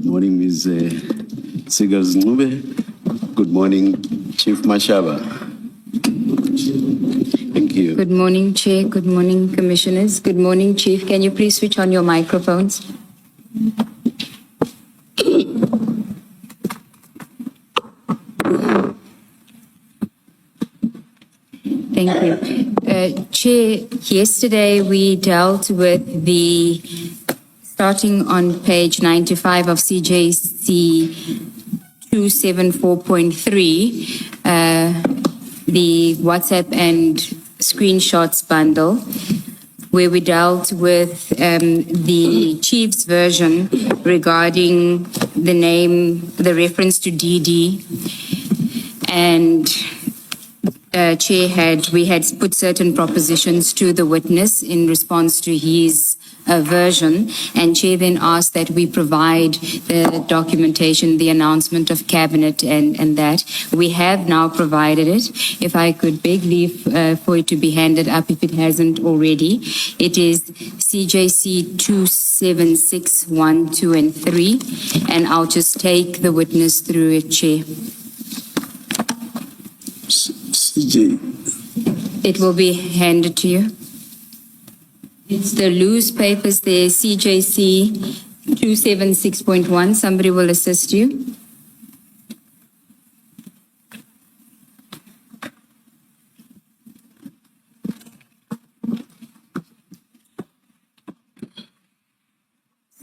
morning, Ms. Sigaz Nube. Good morning, Chief Mashaba. Thank you. Good morning, Chair. Good morning, Commissioners. Good morning, Chief. Can you please switch on your microphones? Thank you. Chair, yesterday we dealt with the, starting on page 95 of CJC 274.3, the WhatsApp and screenshots bundle, where we dealt with the Chief's version regarding the name, the reference to DD, and Chair, we had put certain propositions to the witness in response to his version, and Chair then asked that we provide the documentation, the announcement of cabinet and that. We have now provided it. If I could beg leave for it to be handed up if it hasn't already. It is CJC 276.1, 2 and 3, and I'll just take the witness through it, Chair. CJ. It will be handed to you. It's the loose papers there, CJC 276.1. Somebody will assist you.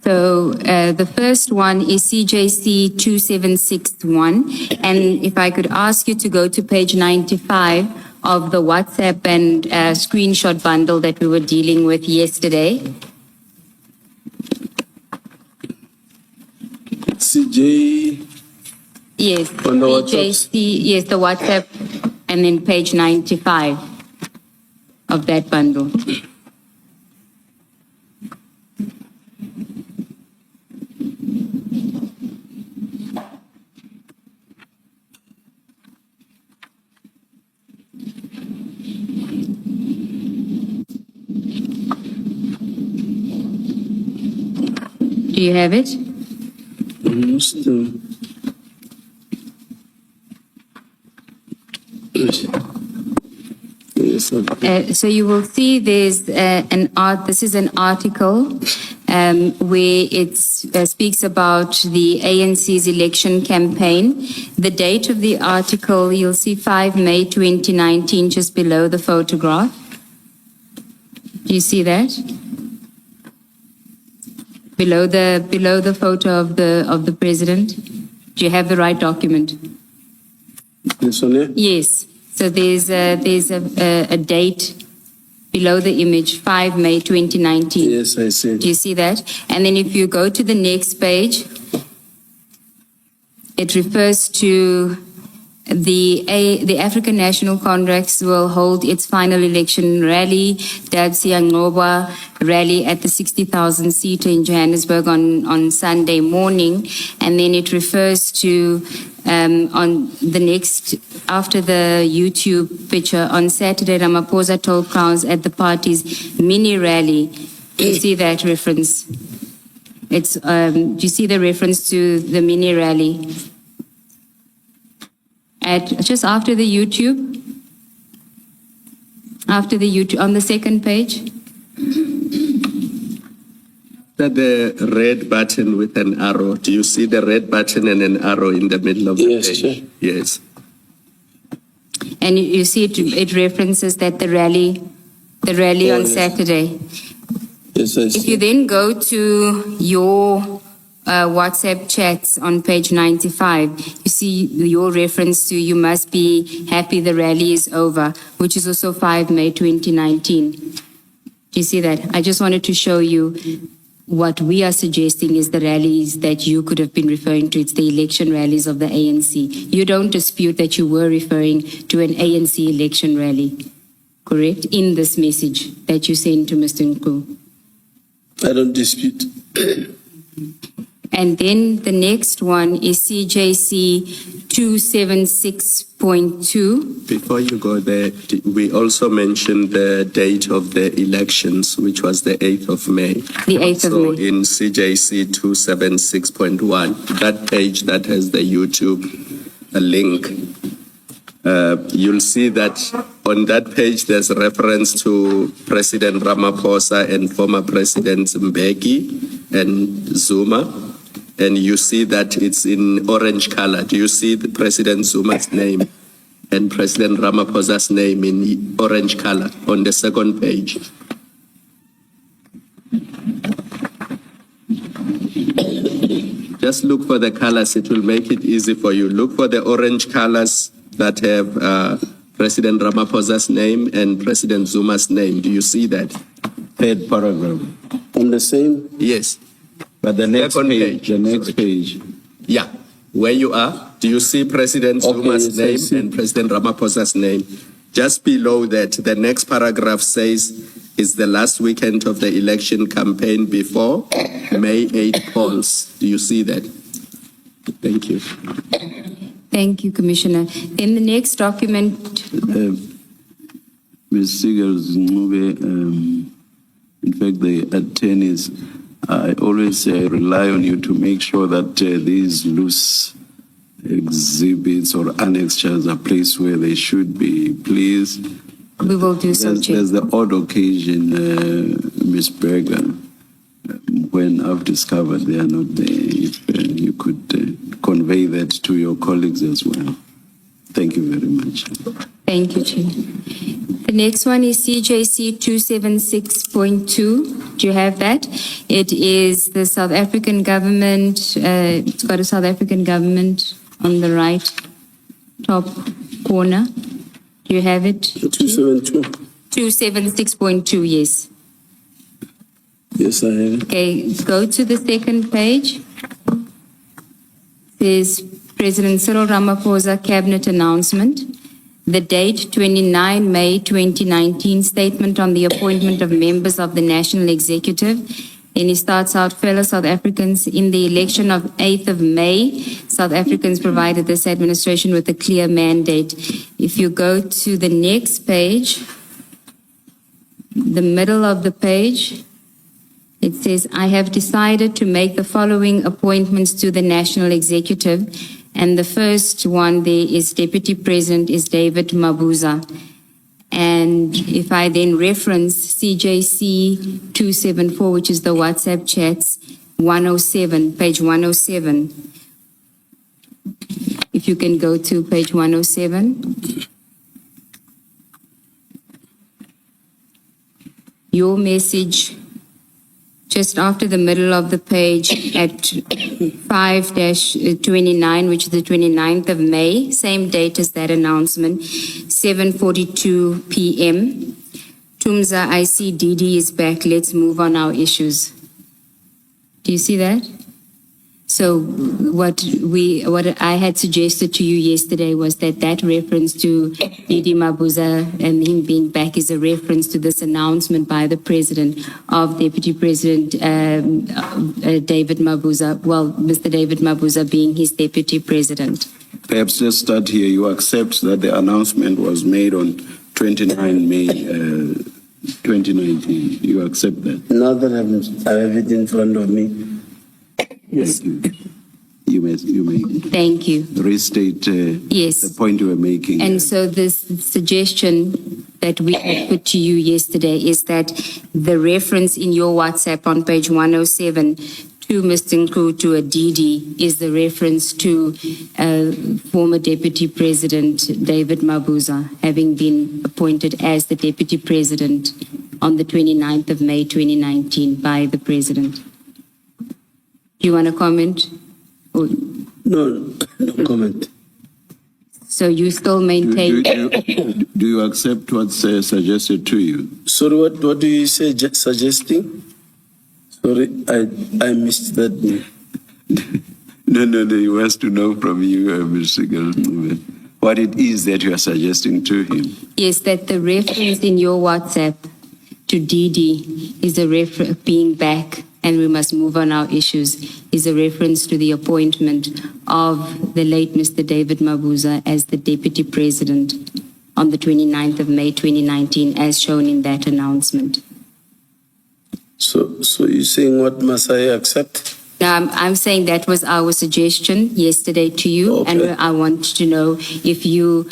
So the first one is CJC 276.1. And if I could ask you to go to page 95 of the WhatsApp and screenshot bundle that we were dealing with yesterday. CJ. Yes. On the CJC, yes, the WhatsApp, and then page 95 of that bundle. Do you have it? Almost. Yes, So you will see there's this is an article where it speaks about the ANC's election campaign. The date of the article, you'll see 5 May 2019, just below the photograph. Do you see that? Below the photo of the president. Do you have the right document? This one here? Yes. So there's a date below the image, 5 May 2019. Yes, I see. Do you see that? And then if you go to the next page, it refers to the African National Congress will hold its final election rally, Dabsi Angoba rally at the 60,000 seater in Johannesburg on Sunday morning. And then it refers to on the next, after the YouTube picture, on Saturday, Ramaphosa told crowds at the party's mini rally. Do you see that reference? It's do you see the reference to the mini rally? Just after the YouTube, on the second page. That the red button with an arrow. Do you see the red button and an arrow in the middle of the Yes, page? sir. Yes. And you see it references that the rally on yes. Saturday. Yes, I If see. you then go to your WhatsApp chats on page 95, you see your reference to you must be happy the rally is over, which is also 5 May 2019. Do you see that? I just wanted to show you what we are suggesting is the rallies that you could have been referring to. It's the election rallies of the ANC. You don't dispute that you were referring to an ANC election rally, correct? In this message that you sent to Mr. Nku. I don't dispute. And then the next one is CJC 276.2. Before you go there, we also mentioned the date of the elections, which was the 8th of May. The 8th of So May. in CJC 276.1, that page that has the YouTube link, you'll see that on that page there's a reference to President Ramaphosa and former Presidents Mbeki and Zuma. And you see that it's in orange color. Do you see the President Zuma's name and President Ramaphosa's name in orange color on the second page? Just look for the colors. It will make it easy for you. Look for the orange colors that have President Ramaphosa's name and President Zuma's name. Do you see that? Third paragraph. On the same, Yes. but the next Second page, the next page. Yeah. Where you are, do you see President Zuma's yes, I name see. and President Ramaphosa's name? Just below that, the next paragraph says, is the last weekend of the election campaign before May 8 polls. Do you see that? Thank you. Thank you, Commissioner. Then the next document, Ms. Seegers, in fact, the attorneys, I always rely on you to make sure that these loose exhibits or annexures are placed where they should be. Please. we will do so, Chair. There's the odd occasion, Ms. Berger, when I've discovered they are not there. If you could convey that to your colleagues as well. Thank you very much. Thank you, Chair. The next one is CJC 276.2. Do you have that? It is the South African government. It's got a South African government on the right top corner. Do you have it? 272. 276.2, yes. Yes, I have it. Okay, go to the second page. There's President Cyril Ramaphosa cabinet announcement. The date, 29 May 2019, statement on the appointment of members of the National Executive. And he starts out, fellow South Africans, in the election of 8th of May, South Africans provided this administration with a clear mandate. If you go to the next page, the middle of the page, it says, I have decided to make the following appointments to the National Executive. And the first one there is Deputy President is David Mabuza. And if I then reference CJC 274, which is the WhatsApp chats, 107, page 107. If you can go to page 107. Your message just after the middle of the page at 5-29, which is the 29th of May, same date as that announcement, 7:42 p.m. Tumza, I see Didi is back. Let's move on our issues. Do you see that? So what I had suggested to you yesterday was that reference to Didi Mabuza and him being back is a reference to this announcement by the President of Deputy President David Mabuza, well, Mr. David Mabuza being his Deputy President. Perhaps let's start here. You accept that the announcement was made on 29 May 2019. You accept that? Now that I have it in front of me. Yes. You may Thank you. restate Yes. the point you were making. And so this suggestion that we had put to you yesterday is that the reference in your WhatsApp on page 107 to Mr. Nkutu Adidi is the reference to former Deputy President David Mabuza having been appointed as the Deputy President on the 29th of May 2019 by the President. Do you want to comment? Or, No comment. so you still maintain? Do you accept what's suggested to you? Sorry, what do you say suggesting? Sorry, I missed that name. No. He wants to know from you, Mr. Galnube, what it is that you are suggesting to him. Yes, that the reference in your WhatsApp to Didi is a being back and we must move on our issues is a reference to the appointment of the late Mr. David Mabuza as the Deputy President on the 29th of May 2019, as shown in that announcement. So you're saying what must I accept? Now, I'm saying that was our suggestion yesterday to you, Okay. and I want to know if you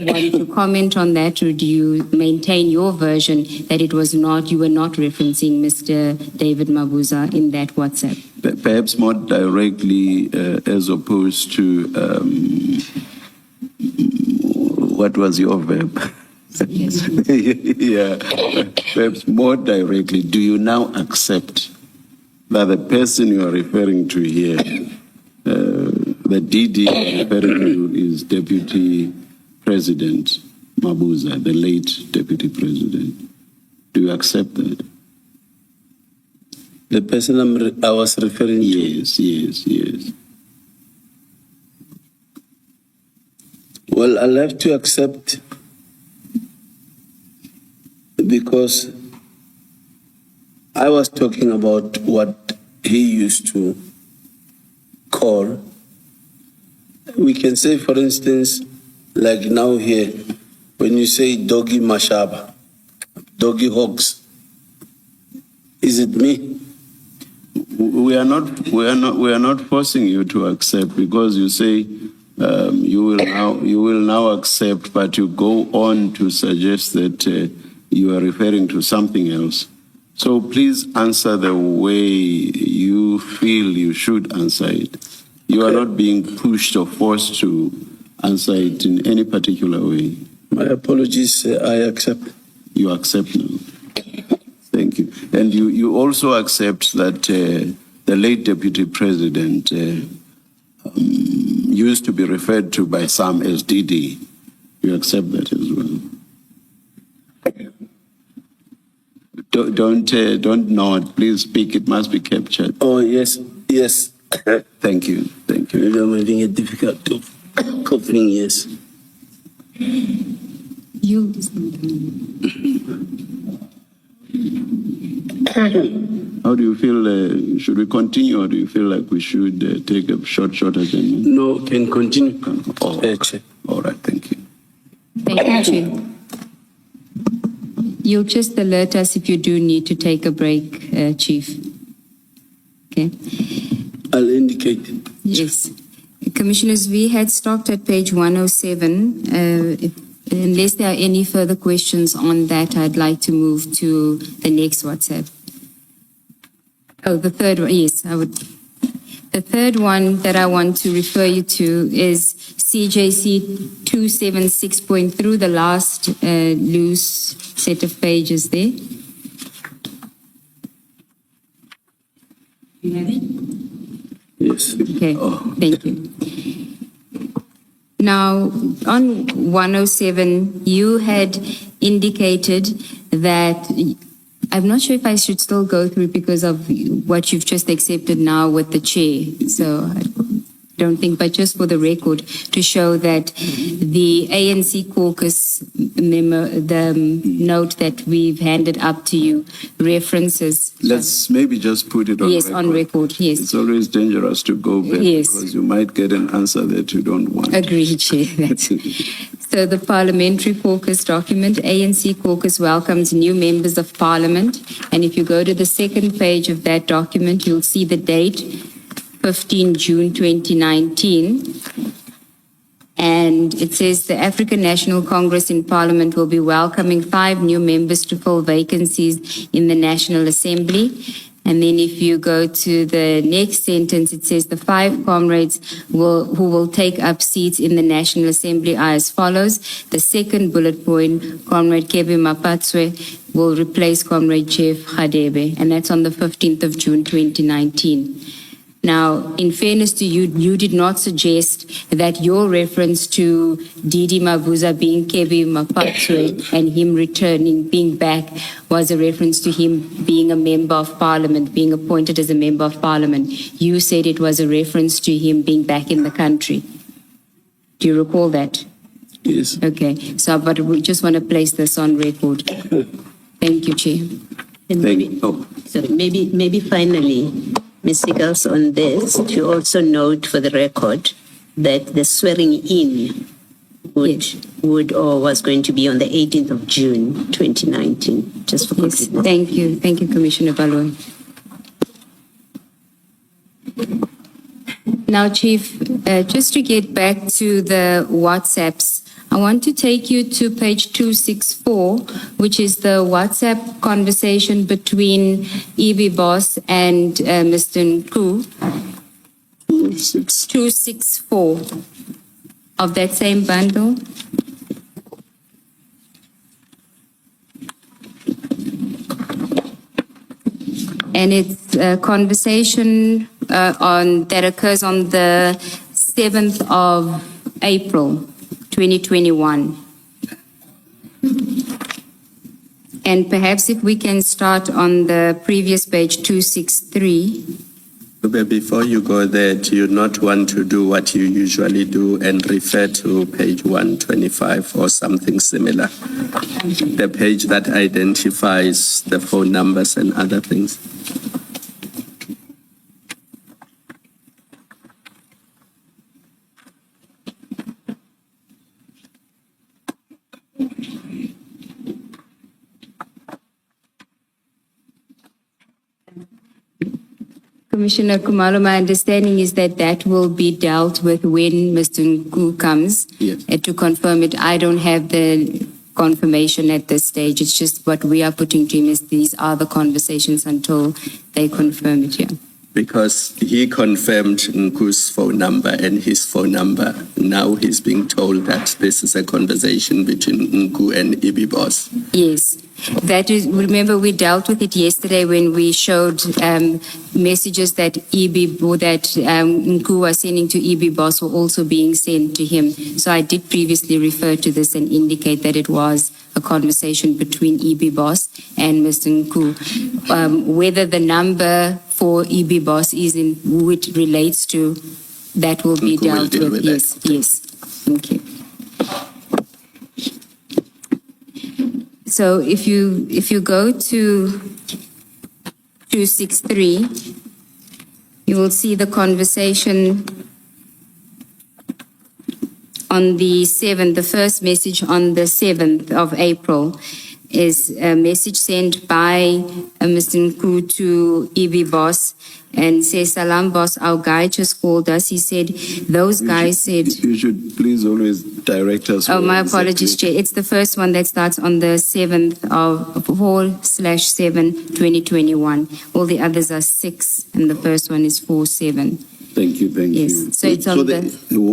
want to comment on that, or do you maintain your version that it was not, you were not referencing Mr. David Mabuza in that WhatsApp? Perhaps more directly, as opposed to, what was your verb? Yes. Yeah, perhaps more directly, do you now accept that the person you are referring to here, the DD you're referring to, is Deputy President Mabuza, the late Deputy President? Do you accept that? The person I was referring to? Yes. Well, I'll have to accept, because I was talking about what he used to call. We can say, for instance, like now here, when you say doggy mashaba, doggy hogs, is it me? We are not forcing you to accept, because you say you will now accept, but you go on to suggest that you are referring to something else. So please answer the way you feel you should answer it. You are not being pushed or forced to answer it in any particular way. My apologies, I accept. You accept now. Thank you. And you also accept that the late Deputy President used to be referred to by some as DD. You accept that as well. Don't nod. Please speak. It must be captured. Oh, yes. Thank you. Maybe I'm having a difficult coughing, yes. You. How do you feel? Should we continue, or do you feel like we should take a short adjournment? No, can continue. Oh, Chair. all right. Thank you. Thank you, Chair. You'll just alert us if you do need to take a break, Chief. Okay. I'll indicate it. Yes. Commissioners, we had stopped at page 107. Unless there are any further questions on that, I'd like to move to the next WhatsApp. Oh, the third one. Yes, I would. The third one that I want to refer you to is CJC 276 through the last loose set of pages there. You have it? Yes. Okay, thank you. Now, on 107, you had indicated that, I'm not sure if I should still go through because of what you've just accepted now with the chair. So I don't think, but just for the record, to show that the ANC caucus memo, the note that we've handed up to you references. Let's maybe just put it on record. Yes, on record, yes. It's always dangerous to go back, Yes. because you might get an answer that you don't want. Agreed, Chair. That's So the parliamentary caucus document, ANC caucus welcomes new members of parliament. And if you go to the second page of that document, you'll see the date, 15 June 2019. And it says the African National Congress in Parliament will be welcoming 5 new members to fill vacancies in the National Assembly. And then if you go to the next sentence, it says the 5 comrades who will take up seats in the National Assembly are as follows. The second bullet point, Comrade Kebe Mapatswe will replace Comrade Jeff Khadebe, and that's on the 15th of June 2019. Now, in fairness to you, you did not suggest that your reference to Didi Mabuza being Kebe Mapatswe and him returning, being back, was a reference to him being a member of parliament, being appointed as a member of parliament. You said it was a reference to him being back in the country. Do you recall that? Yes. Okay. So, but we just want to place this on record. Thank you, Chair. And maybe, sorry, maybe finally, Ms. Siegels, on this, to also note for the record that the swearing in was going to be on the 18th of June, 2019, just for Yes, completeness. thank you. Thank you, Commissioner Baloyi. Now, Chief, just to get back to the WhatsApps, I want to take you to page 264, which is the WhatsApp conversation between EB Boss and Mr. Nku. 264 of that same bundle. And it's a conversation that occurs on the 7th of April, 2021. And perhaps if we can start on the previous page, 263. Before you go there, do you not want to do what you usually do and refer to page 125 or something similar? The page that identifies the phone numbers and other things. Commissioner Kumalo, my understanding is that that will be dealt with when Mr. Nku comes. Yes. To confirm it. I don't have the confirmation at this stage. It's just what we are putting to him is these are the conversations until they confirm it here. Because he confirmed Nku's phone number and his phone number. Now he's being told that this is a conversation between Nku and EB Boss. Yes. That is, remember we dealt with it yesterday when we showed messages that Nku was sending to EB Boss were also being sent to him. So I did previously refer to this and indicate that it was a conversation between EB Boss and Mr. Nku. Whether the number for EB Boss is in who it relates to, that will be Nku will dealt deal with. with Yes, that. yes. Thank you. So if you go to 263, you will see the conversation on the 7th, the first message on the 7th of April is a message sent by Mr. Nku to EB Boss and says, "Salam boss, our guy just called us. He said, those guys said..." You should please always direct us. Oh, my where apologies, exactly- Chair. It's the first one that starts on the 7th of 4/7/2021. All the others are 6, and the first one is 4/7. Thank you, thank Yes, you. so it's on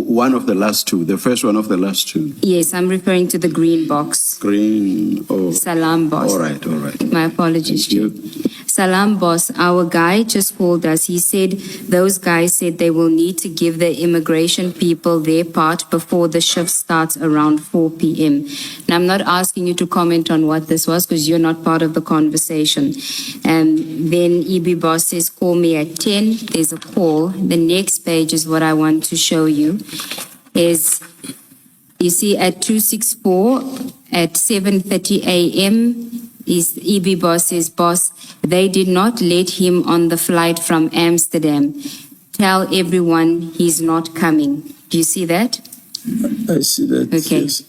one of the last two, the first one of the last two. Yes, I'm referring to the green box. Green, oh, Salam boss. all right, all right. My apologies, Chair. Thank you. Salam boss, our guy just called us. He said those guys said they will need to give the immigration people their part before the shift starts around 4 p.m. Now, I'm not asking you to comment on what this was because you're not part of the conversation. And then EB boss says, call me at 10. There's a call. The next page is what I want to show you is, you see at 264 at 7:30 a.m., is EB boss says, boss, they did not let him on the flight from Amsterdam. Tell everyone he's not coming. Do you see that? I see that. Okay. Yes.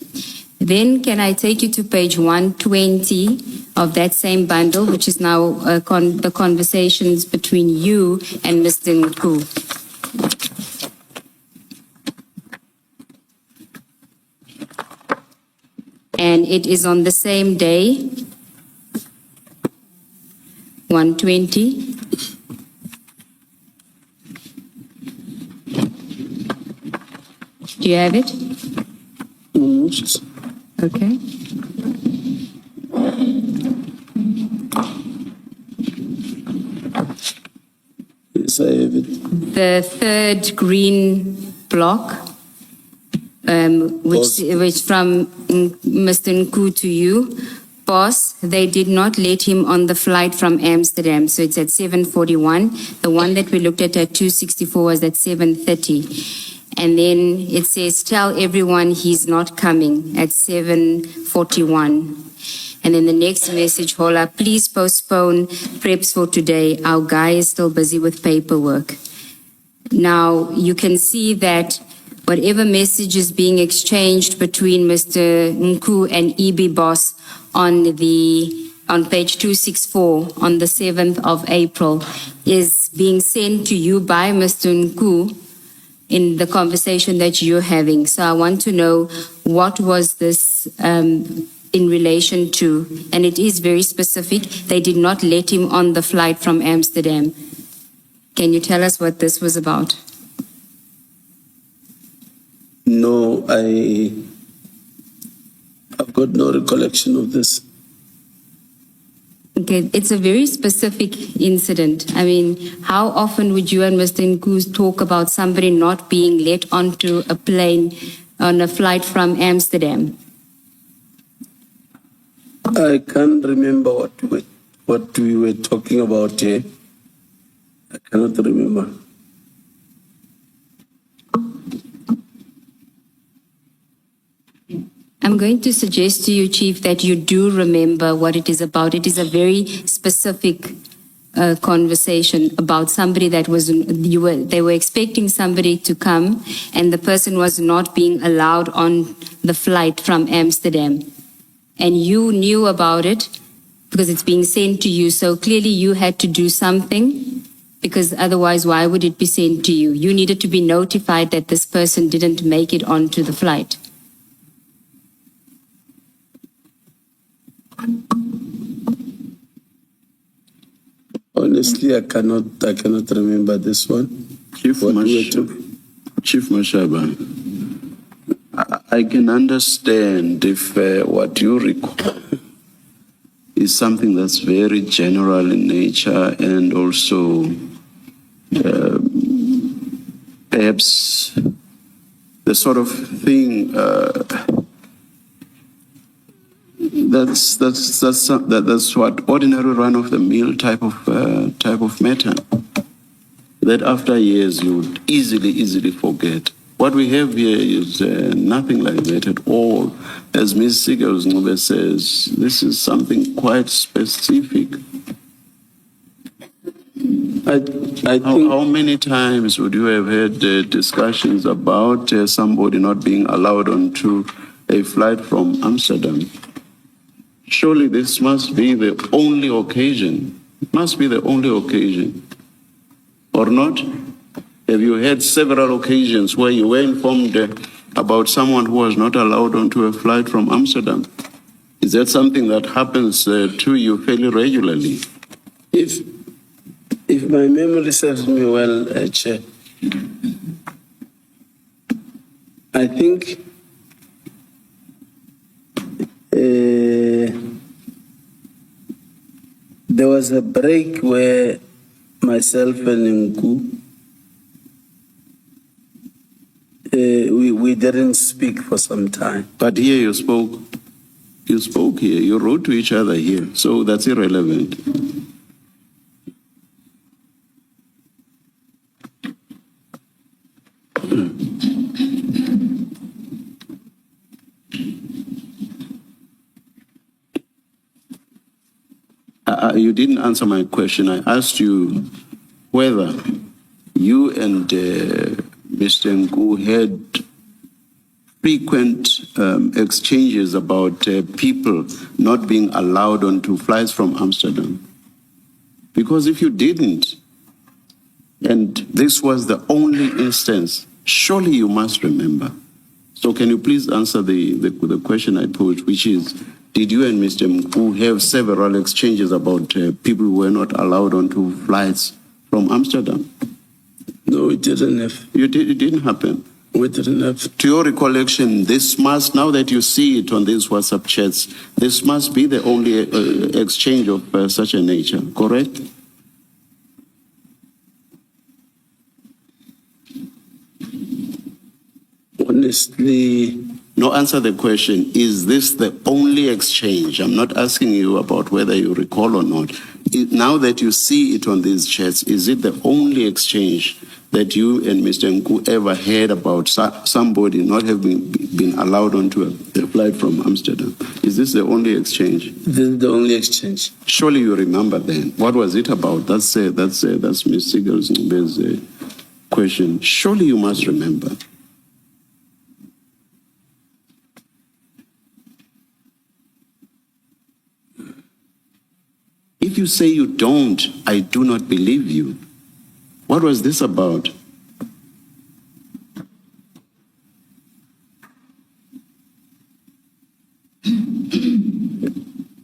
Then can I take you to page 120 of that same bundle, which is now the conversations between you and Mr. Nku. And it is on the same day, 120. Do you have it? Okay. Yes, I have it. The third green block, which from Mr. Nku to you. Boss, they did not let him on the flight from Amsterdam. So it's at 7:41. The one that we looked at 264 was at 7:30. And then it says, tell everyone he's not coming at 7:41. And then the next message, Hola, please postpone preps for today. Our guy is still busy with paperwork. Now, you can see that whatever message is being exchanged between Mr. Nku and EB Boss on page 264 on the 7th of April is being sent to you by Mr. Nku in the conversation that you're having. So I want to know, what was this in relation to? And it is very specific. They did not let him on the flight from Amsterdam. Can you tell us what this was about? No, I've got no recollection of this. Okay, it's a very specific incident. I mean, how often would you and Mr. Nku talk about somebody not being let onto a plane on a flight from Amsterdam? I can't remember what we were talking about here. I cannot remember. I'm going to suggest to you, Chief, that you do remember what it is about. It is a very specific conversation about somebody that they were expecting somebody to come, and the person was not being allowed on the flight from Amsterdam. And you knew about it because it's being sent to you. So clearly you had to do something, because otherwise why would it be sent to you? You needed to be notified that this person didn't make it onto the flight. Honestly, I cannot remember this one. Chief Mashaba, I can understand if what you recall is something that's very general in nature, and also perhaps the sort of thing that's what ordinary run-of-the-mill type of matter that after years you would easily forget. What we have here is nothing like that at all. As Ms. Sigels says, this is something quite specific. I think How many times would you have had discussions about somebody not being allowed onto a flight from Amsterdam? Surely this must be the only occasion. It must be the only occasion. Or not? Have you had several occasions where you were informed about someone who was not allowed onto a flight from Amsterdam? Is that something that happens to you fairly regularly? if my memory serves me well, Chair, I think there was a break where myself and Nku, we didn't speak for some time. But here you spoke. You spoke here. You wrote to each other here. So that's irrelevant. You didn't answer my question. I asked you whether you and Mr. Nku had frequent exchanges about people not being allowed onto flights from Amsterdam. Because if you didn't, and this was the only instance, surely you must remember. So can you please answer the question I posed, which is, did you and Mr. Nku have several exchanges about people who were not allowed onto flights from Amsterdam? No, it didn't have. It didn't happen. We didn't have. To your recollection, this must, now that you see it on these WhatsApp chats, this must be the only exchange of such a nature, correct? Honestly, No, answer the question. Is this the only exchange? I'm not asking you about whether you recall or not. Now that you see it on these chats, is it the only exchange that you and Mr. Nku ever heard about somebody not having been allowed onto a flight from Amsterdam? Is this the only exchange? This is the only exchange. Surely you remember then. What was it about? That's Ms. Sigel's question. Surely you must remember. If you say you don't, I do not believe you. What was this about?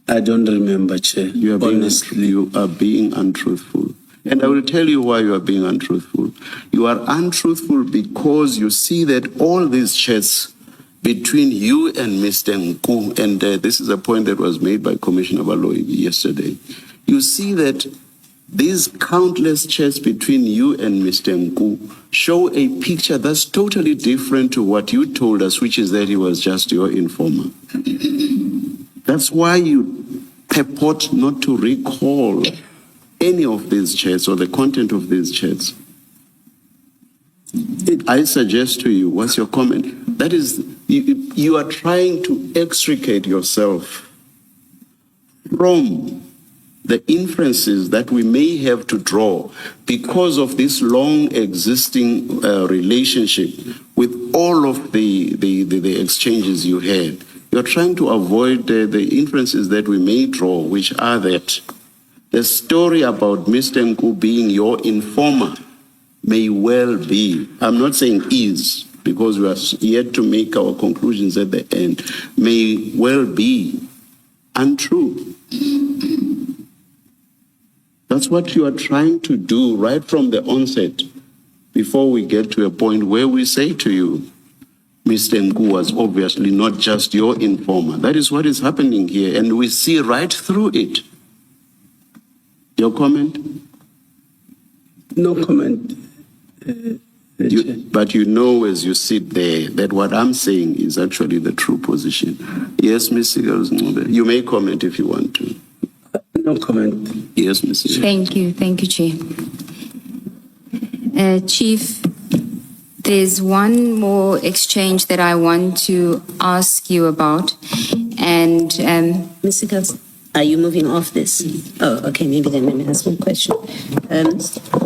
I don't remember, Chair. You are being untruthful. And I will tell you why you are being untruthful. You are untruthful because you see that all these chats between you and Mr. Nku, and this is a point that was made by Commissioner Baloyi yesterday, you see that these countless chats between you and Mr. Nku show a picture that's totally different to what you told us, which is that he was just your informer. That's why you purport not to recall any of these chats or the content of these chats. I suggest to you, what's your comment? That is, you are trying to extricate yourself from the inferences that we may have to draw because of this long existing relationship with all of the exchanges you had. You're trying to avoid the inferences that we may draw, which are that the story about Mr. Nku being your informer may well be, I'm not saying is, because we are yet to make our conclusions at the end, may well be untrue. That's what you are trying to do right from the onset, before we get to a point where we say to you, Mr. Nku was obviously not just your informer. That is what is happening here, and we see right through it. Your comment? No comment. But you know, as you sit there, that what I'm saying is actually the true position. Yes, Ms. Sigels, you may comment if you want to. No comment. Yes, Ms. Sigels. Thank you, Chair. Chief, there's one more exchange that I want to ask you about, and Mr. Girls, are you moving off this? Oh, okay, maybe then let me ask one question.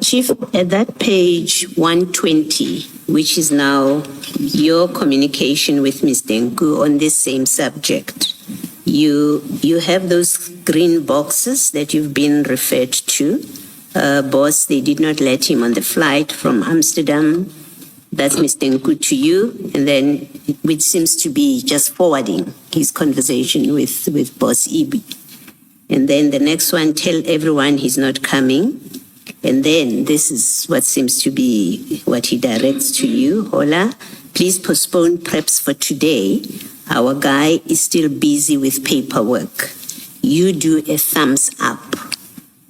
Chief, at that page 120, which is now your communication with Mr. Nku on this same subject, you have those green boxes that you've been referred to. Boss, they did not let him on the flight from Amsterdam. That's Mr. Nku to you, and then which seems to be just forwarding his conversation with Boss Ibi. And then the next one, tell everyone he's not coming. And then this is what seems to be what he directs to you. Hola, please postpone preps for today. Our guy is still busy with paperwork. You do a thumbs up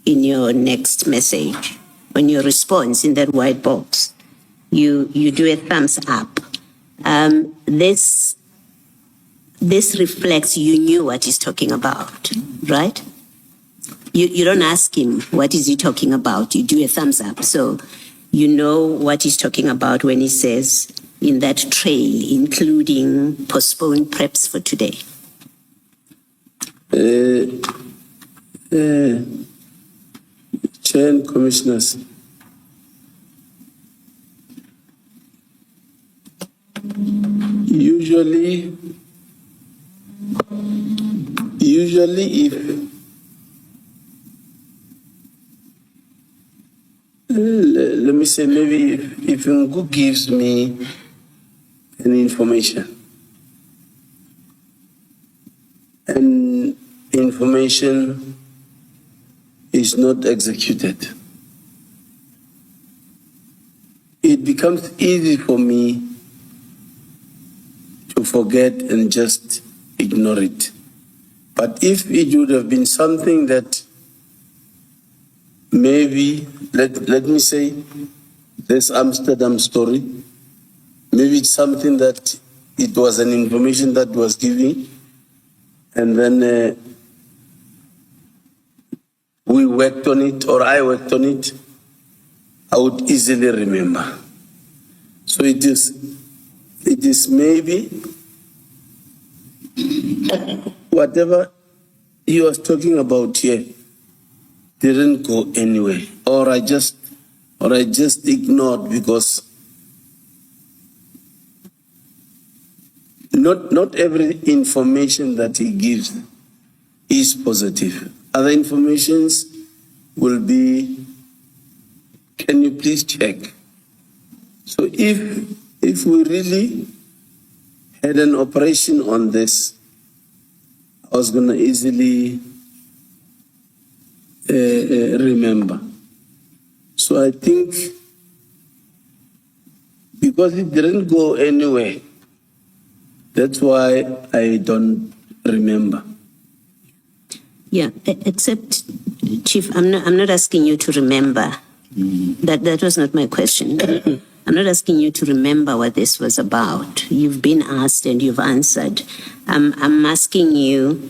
in your next message. When your response in that white box, you do a thumbs up. This reflects you knew what he's talking about, right? You don't ask him, what is he talking about? You do a thumbs up. So you know what he's talking about when he says in that trail, including postpone preps for today. Chair and Commissioners, usually if let me say, maybe if Nku gives me an information and information is not executed, it becomes easy for me to forget and just ignore it. But if it would have been something that maybe, let me say, this Amsterdam story, maybe it's something that it was an information that was given, and then we worked on it, or I worked on it, I would easily remember. So it is maybe whatever he was talking about here didn't go anywhere, or I just ignored because not every information that he gives is positive. Other informations will be, can you please check? So if we really had an operation on this, I was going to easily remember. So I think because it didn't go anywhere, that's why I don't remember. Yeah, except, Chief, I'm not asking you to remember. That was not my question. I'm not asking you to remember what this was about. You've been asked and you've answered. I'm asking you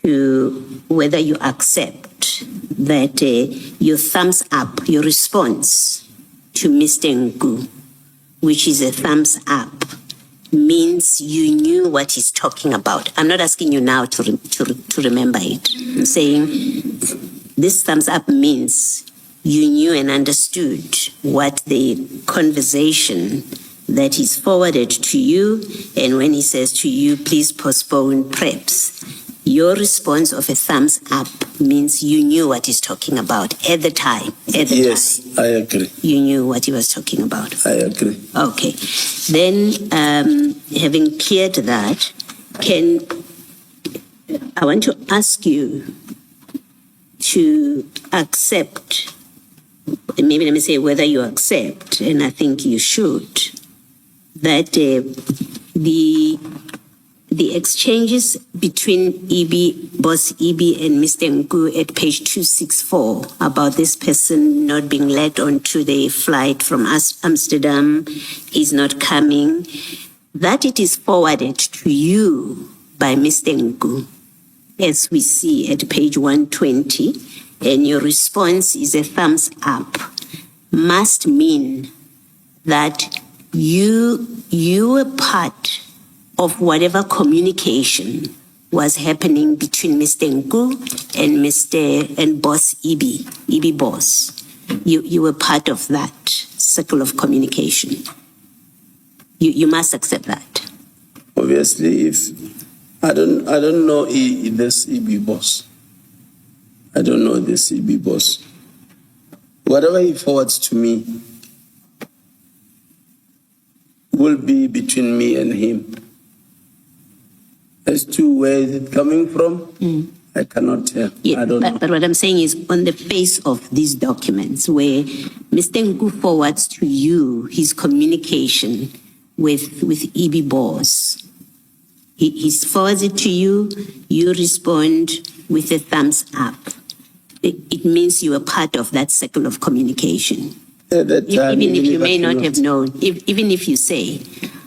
to whether you accept that your thumbs up, your response to Mr. Ngu, which is a thumbs up, means you knew what he's talking about. I'm not asking you now to remember it. I'm saying this thumbs up means you knew and understood what the conversation that he's forwarded to you, and when he says to you, please postpone preps, your response of a thumbs up means you knew what he's talking about at the time. Yes, I agree. You knew what he was talking about. I agree. Okay. Then, having cleared that, I want to ask you to accept, maybe let me say whether you accept, and I think you should, that the exchanges between Boss EB and Mr. Ngu at page 264 about this person not being led onto the flight from Amsterdam, he's not coming, that it is forwarded to you by Mr. Ngu, as we see at page 120, and your response is a thumbs up, must mean that you were part of whatever communication was happening between Mr. Ngu and Boss EB Boss. You were part of that circle of communication. You must accept that. Obviously, if I don't know this EB Boss. I don't know this EB Boss. Whatever he forwards to me will be between me and him. As to where is it coming from, I cannot tell. Yeah, I don't know. But what I'm saying is, on the face of these documents, where Mr. Ngu forwards to you his communication with EB Boss, he forwards it to you, you respond with a thumbs up. It means you are part of that circle of communication. At that time, Even if you may I not have known, even if you say,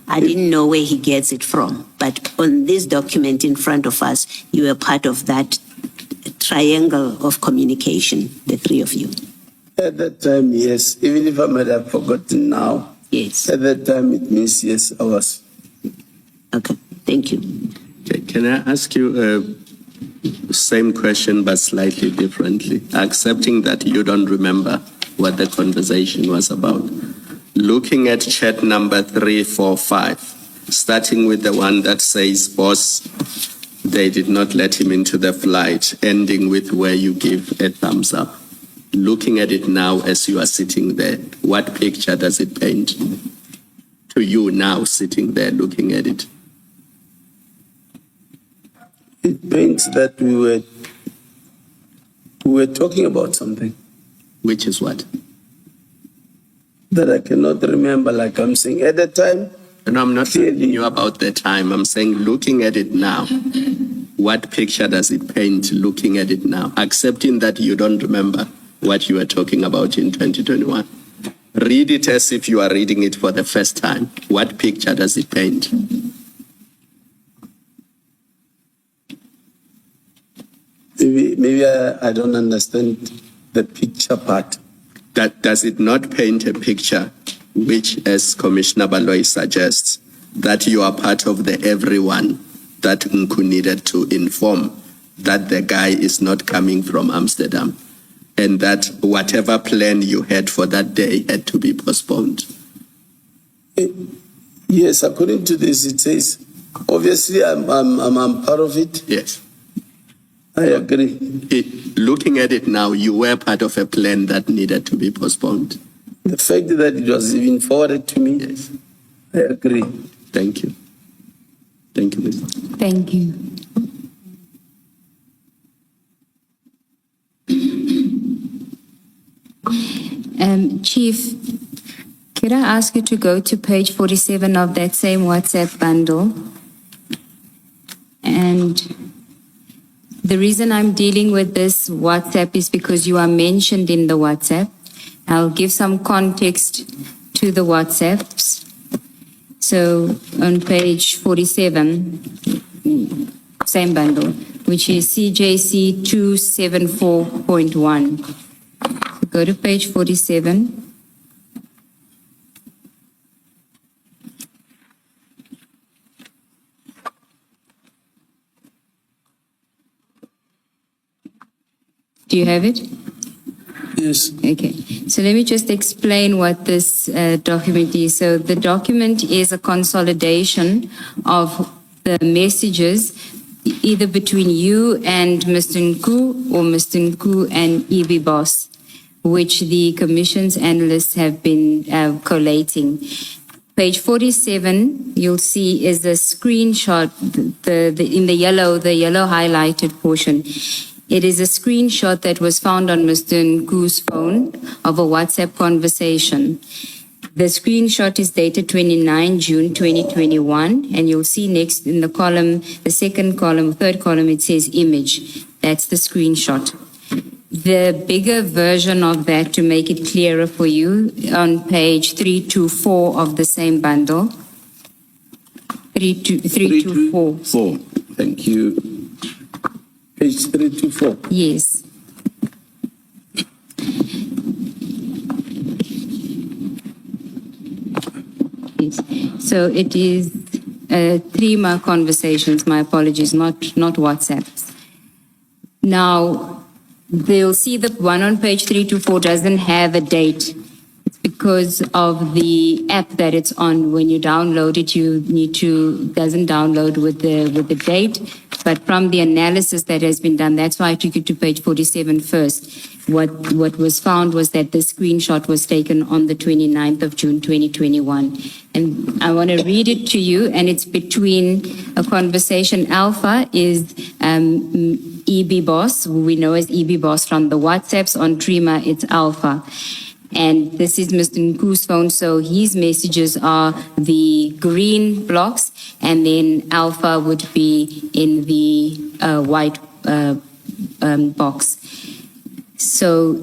I didn't know where he gets it from, but on this document in front of us, you are part of that triangle of communication, the three of you. At that time, yes. Even if I might have forgotten now. Yes. At that time, it means yes, I was. Okay, thank you. Okay, can I ask you same question but slightly differently? Accepting that you don't remember what the conversation was about. Looking at chat number 345, starting with the one that says, boss, they did not let him into the flight, ending with where you give a thumbs up. Looking at it now as you are sitting there, what picture does it paint to you now sitting there looking at it? It paints that we were talking about something. Which is what? That I cannot remember, like I'm saying. At the time, No, I'm not clearly, asking you about the time. I'm saying looking at it now. What picture does it paint looking at it now? Accepting that you don't remember what you were talking about in 2021. Read it as if you are reading it for the first time. What picture does it paint? maybe I don't understand the picture part. does it not paint a picture which, as Commissioner Baloy suggests, that you are part of the everyone that Nku needed to inform that the guy is not coming from Amsterdam and that whatever plan you had for that day had to be postponed? Yes, according to this, it says, obviously I'm part of it. Yes. I agree. Looking at it now, you were part of a plan that needed to be postponed. The fact that it was even forwarded to me, Yes. I agree. Thank you. Thank you, Mr. Thank you. Chief, could I ask you to go to page 47 of that same WhatsApp bundle? And the reason I'm dealing with this WhatsApp is because you are mentioned in the WhatsApp. I'll give some context to the WhatsApps. So on page 47, same bundle, which is CJC 274.1. So go to page 47. Do you have it? Yes. Okay, so let me just explain what this document is. So the document is a consolidation of the messages either between you and Mr. Nku or Mr. Nku and EB Boss, which the Commission's analysts have been collating. Page 47, you'll see is a screenshot, in the yellow highlighted portion. It is a screenshot that was found on Mr. Nku's phone of a WhatsApp conversation. The screenshot is dated 29 June 2021, and you'll see next in the column, the second column, third column, it says image. That's the screenshot. The bigger version of that, to make it clearer for you, on page 324 of the same bundle. 324. 4. Thank you. Page 324. Yes. Yes. So it is 3 conversations, my apologies, not WhatsApps. Now, they'll see the one on page 324 doesn't have a date. It's because of the app that it's on. When you download it, doesn't download with the date. But from the analysis that has been done, that's why I took you to page 47 first. What was found was that the screenshot was taken on the 29th of June 2021. And I want to read it to you, and it's between a conversation. Alpha is EB Boss, who we know as EB Boss from the WhatsApps. On Trima, it's Alpha. And this is Mr. Nku's phone, so his messages are the green blocks, and then Alpha would be in the white box. So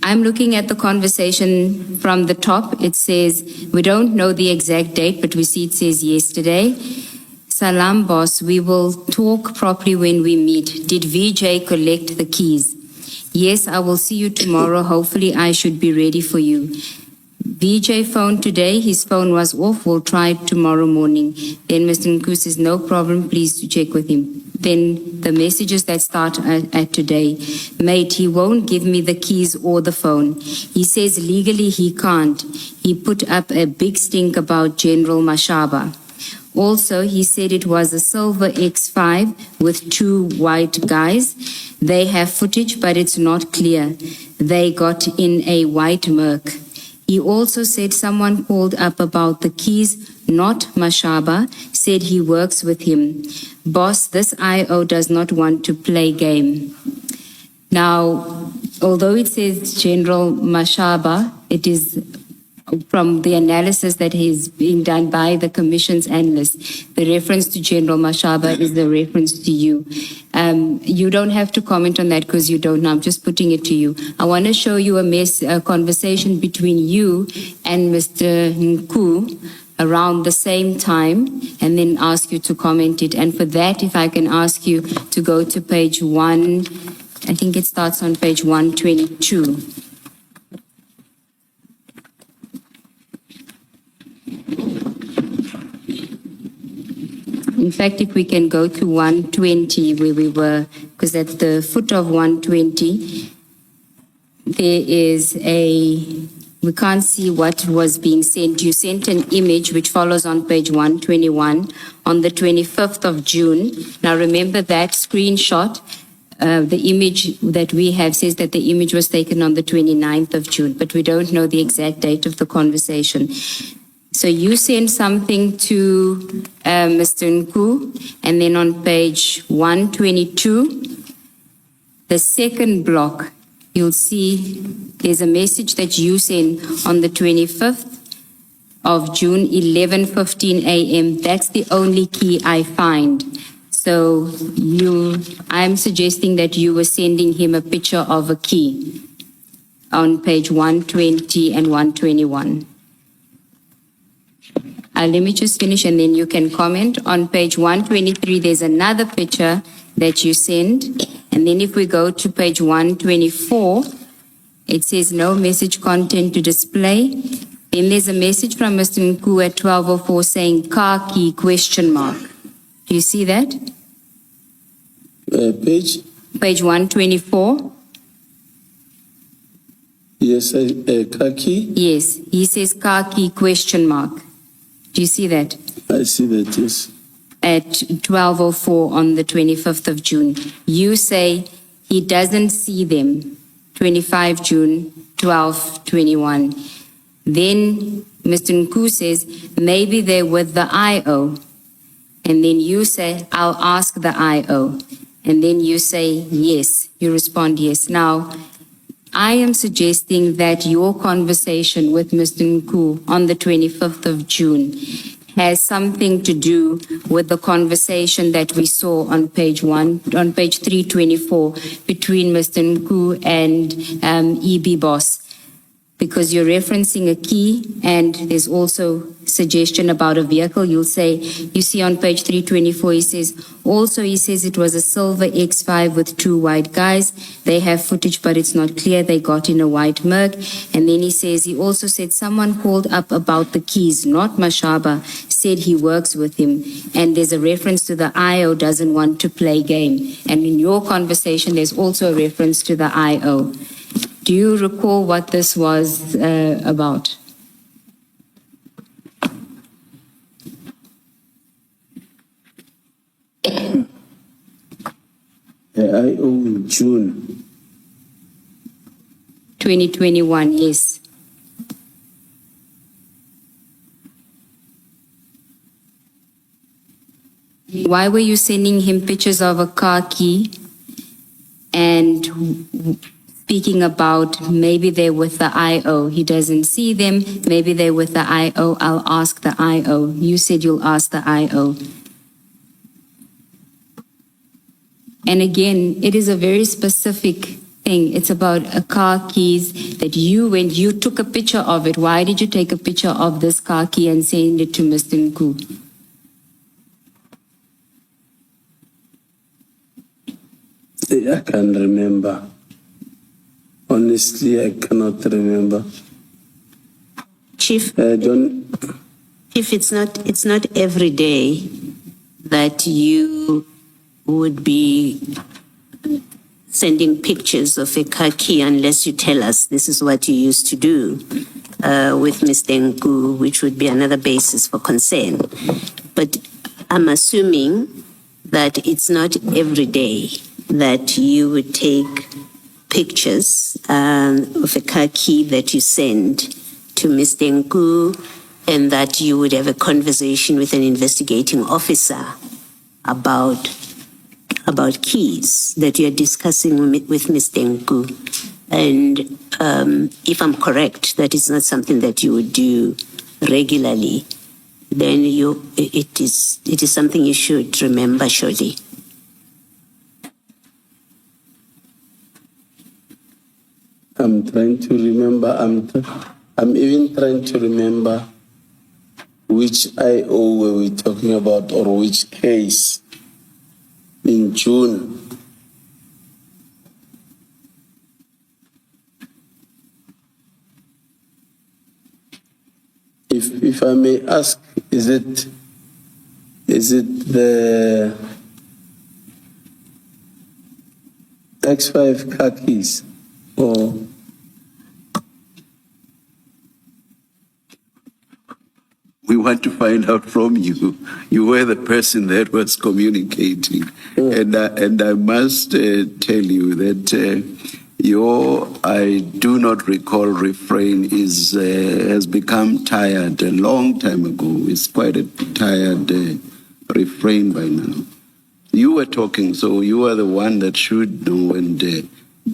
I'm looking at the conversation from the top. It says, we don't know the exact date, but we see it says yesterday. Salam, boss, we will talk properly when we meet. Did VJ collect the keys? Yes, I will see you tomorrow. Hopefully I should be ready for you. VJ phoned today. His phone was off. We'll try it tomorrow morning. Then Mr. Nku says, no problem. Please to check with him. Then the messages that start at today. Mate, he won't give me the keys or the phone. He says legally he can't. He put up a big stink about General Mashaba. Also, he said it was a silver X5 with 2 white guys. They have footage, but it's not clear. They got in a white Merc. He also said someone called up about the keys, not Mashaba, said he works with him. Boss, this IO does not want to play game. Now, although it says General Mashaba, it is from the analysis that is being done by the Commission's analysts. The reference to General Mashaba is the reference to you. You don't have to comment on that because you don't know. I'm just putting it to you. I want to show you a conversation between you and Mr. Nku around the same time, and then ask you to comment it. And for that, if I can ask you to go to page 1, I think it starts on page 122. In fact, if we can go to 120 where we were, because at the foot of 120, there is we can't see what was being sent. You sent an image which follows on page 121 on the 25th of June. Now remember that screenshot, the image that we have says that the image was taken on the 29th of June, but we don't know the exact date of the conversation. So you sent something to Mr. Nku, and then on page 122, the second block, you'll see there's a message that you sent on the 25th of June, 11:15 a.m. That's the only key I find. So I'm suggesting that you were sending him a picture of a key on page 120 and 121. Let me just finish and then you can comment. On page 123, there's another picture that you send. And then if we go to page 124, it says no message content to display. Then there's a message from Mr. Nku at 12:04 saying car key ? Do you see that? Page? Page 124. Yes, car key? Yes, he says car key ? Do you see that? I see that, yes. At 12:04 on the 25th of June. You say he doesn't see them. 25 June, 12:21. Then Mr. Nku says maybe they're with the IO. And then you say, I'll ask the IO. And then you say yes. You respond yes. Now, I am suggesting that your conversation with Mr. Nku on the 25th of June has something to do with the conversation that we saw on page 324 between Mr. Nku and EB Boss, because you're referencing a key and there's also suggestion about a vehicle. You'll say, you see on page 324, he says it was a silver X5 with two white guys. They have footage, but it's not clear. They got in a white Merc. And then he also said someone called up about the keys, not Mashaba, said he works with him. And there's a reference to the IO doesn't want to play game. And in your conversation, there's also a reference to the IO. Do you recall what this was about? I owe June. 2021, yes. Why were you sending him pictures of a car key and speaking about maybe they're with the IO? He doesn't see them. Maybe they're with the IO. I'll ask the IO. You said you'll ask the IO. And again, it is a very specific thing. It's about a car keys that when you took a picture of it, why did you take a picture of this car key and send it to Mr. Nku? I can't remember. Honestly, I cannot remember. Chief, Chief, it's not every day that you would be sending pictures of a car key unless you tell us this is what you used to do with Mr. Nku, which would be another basis for concern. But I'm assuming that it's not every day that you would take pictures of a car key that you send to Mr. Nku, and that you would have a conversation with an investigating officer about keys that you're discussing with Mr. Nku. And if I'm correct, that is not something that you would do regularly, then it is something you should remember, surely. I'm trying to remember. I'm even trying to remember which IO were we talking about, or which case in June. If I may ask, is it Is it the X5 car keys or? We want to find out from you. You were the person that was communicating. And I must tell you that your "I do not recall" refrain has become tired a long time ago. It's quite a tired refrain by now. You were talking, so you are the one that should know, and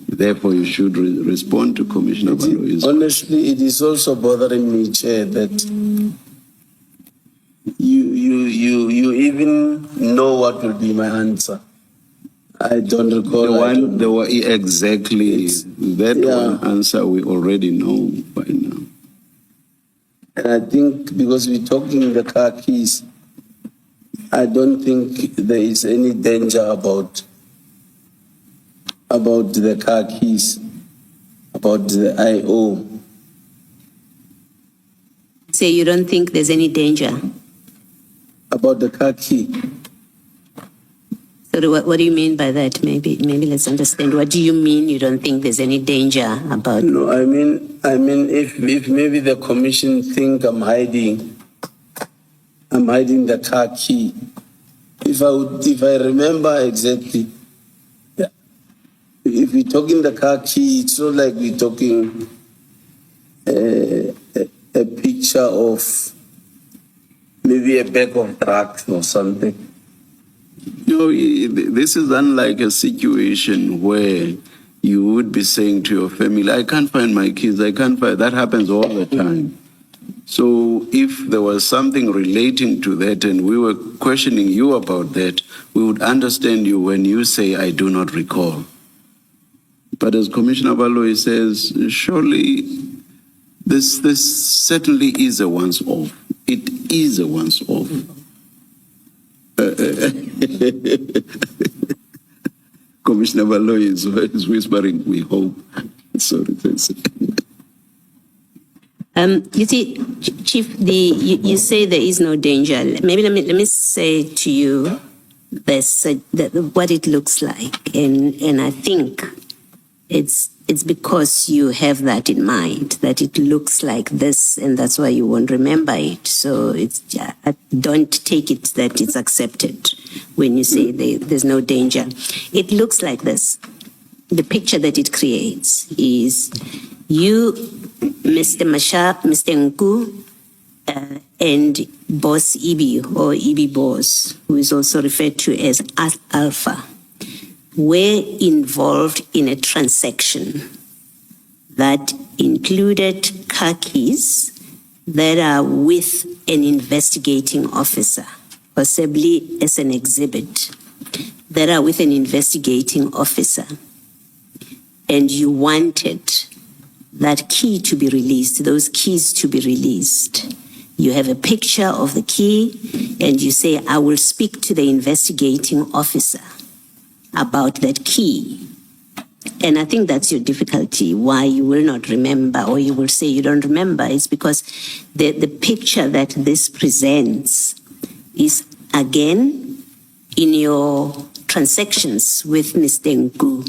therefore you should respond to Commissioner Baloyi's. Honestly, it is also bothering me, Chair, that you even know what will be my answer. I don't recall. Exactly. That one answer we already know by now. And I think because we're talking the car keys, I don't think there is any danger about the car keys, about the IO. So you don't think there's any danger? About the car key. So what do you mean by that? Maybe let's understand. What do you mean you don't think there's any danger about? No, I mean, if maybe the Commission think I'm hiding the car key. If I remember exactly, if we're talking the car key, it's not like we're talking a picture of maybe a bag of drugs or something. No, this is unlike a situation where you would be saying to your family, "I can't find my kids, I can't find." That happens all the time. So if there was something relating to that and we were questioning you about that, we would understand you when you say, "I do not recall." But as Commissioner Baloyi says, surely this certainly is a once-off. It is a once-off. Commissioner Baloyi is whispering, "We hope." Sorry, thanks. You see, Chief, you say there is no danger. Maybe let me say to you what it looks like, and I think it's because you have that in mind, that it looks like this, and that's why you won't remember it. So don't take it that it's accepted when you say there's no danger. It looks like this. The picture that it creates is you, Mr. Nku, and Boss Ibi, or Ibi Boss, who is also referred to as Alpha, were involved in a transaction that included car keys that are with an investigating officer, possibly as an exhibit, that are with an investigating officer. And you wanted that key to be released, those keys to be released. You have a picture of the key and you say, "I will speak to the investigating officer about that key." And I think that's your difficulty, why you will not remember, or you will say you don't remember, is because the picture that this presents is, again, in your transactions with Mr. Nku,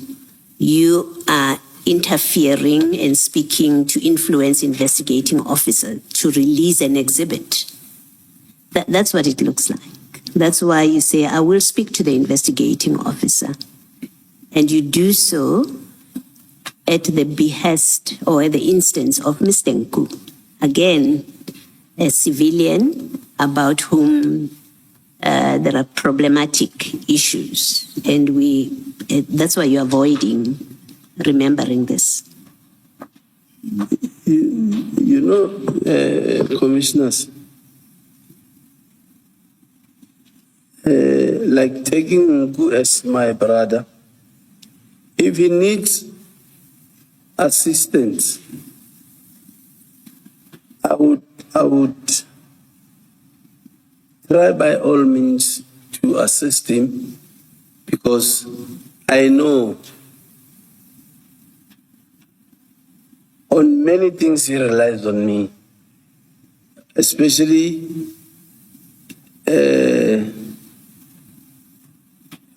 you are interfering and speaking to influence investigating officer to release an exhibit. That's what it looks like. That's why you say, "I will speak to the investigating officer." And you do so at the behest or at the instance of Mr. Nku. Again, a civilian about whom there are problematic issues. And that's why you're avoiding remembering this. You know, commissioners, like taking Nku as my brother, if he needs assistance, I would try by all means to assist him, because I know on many things he relies on me, especially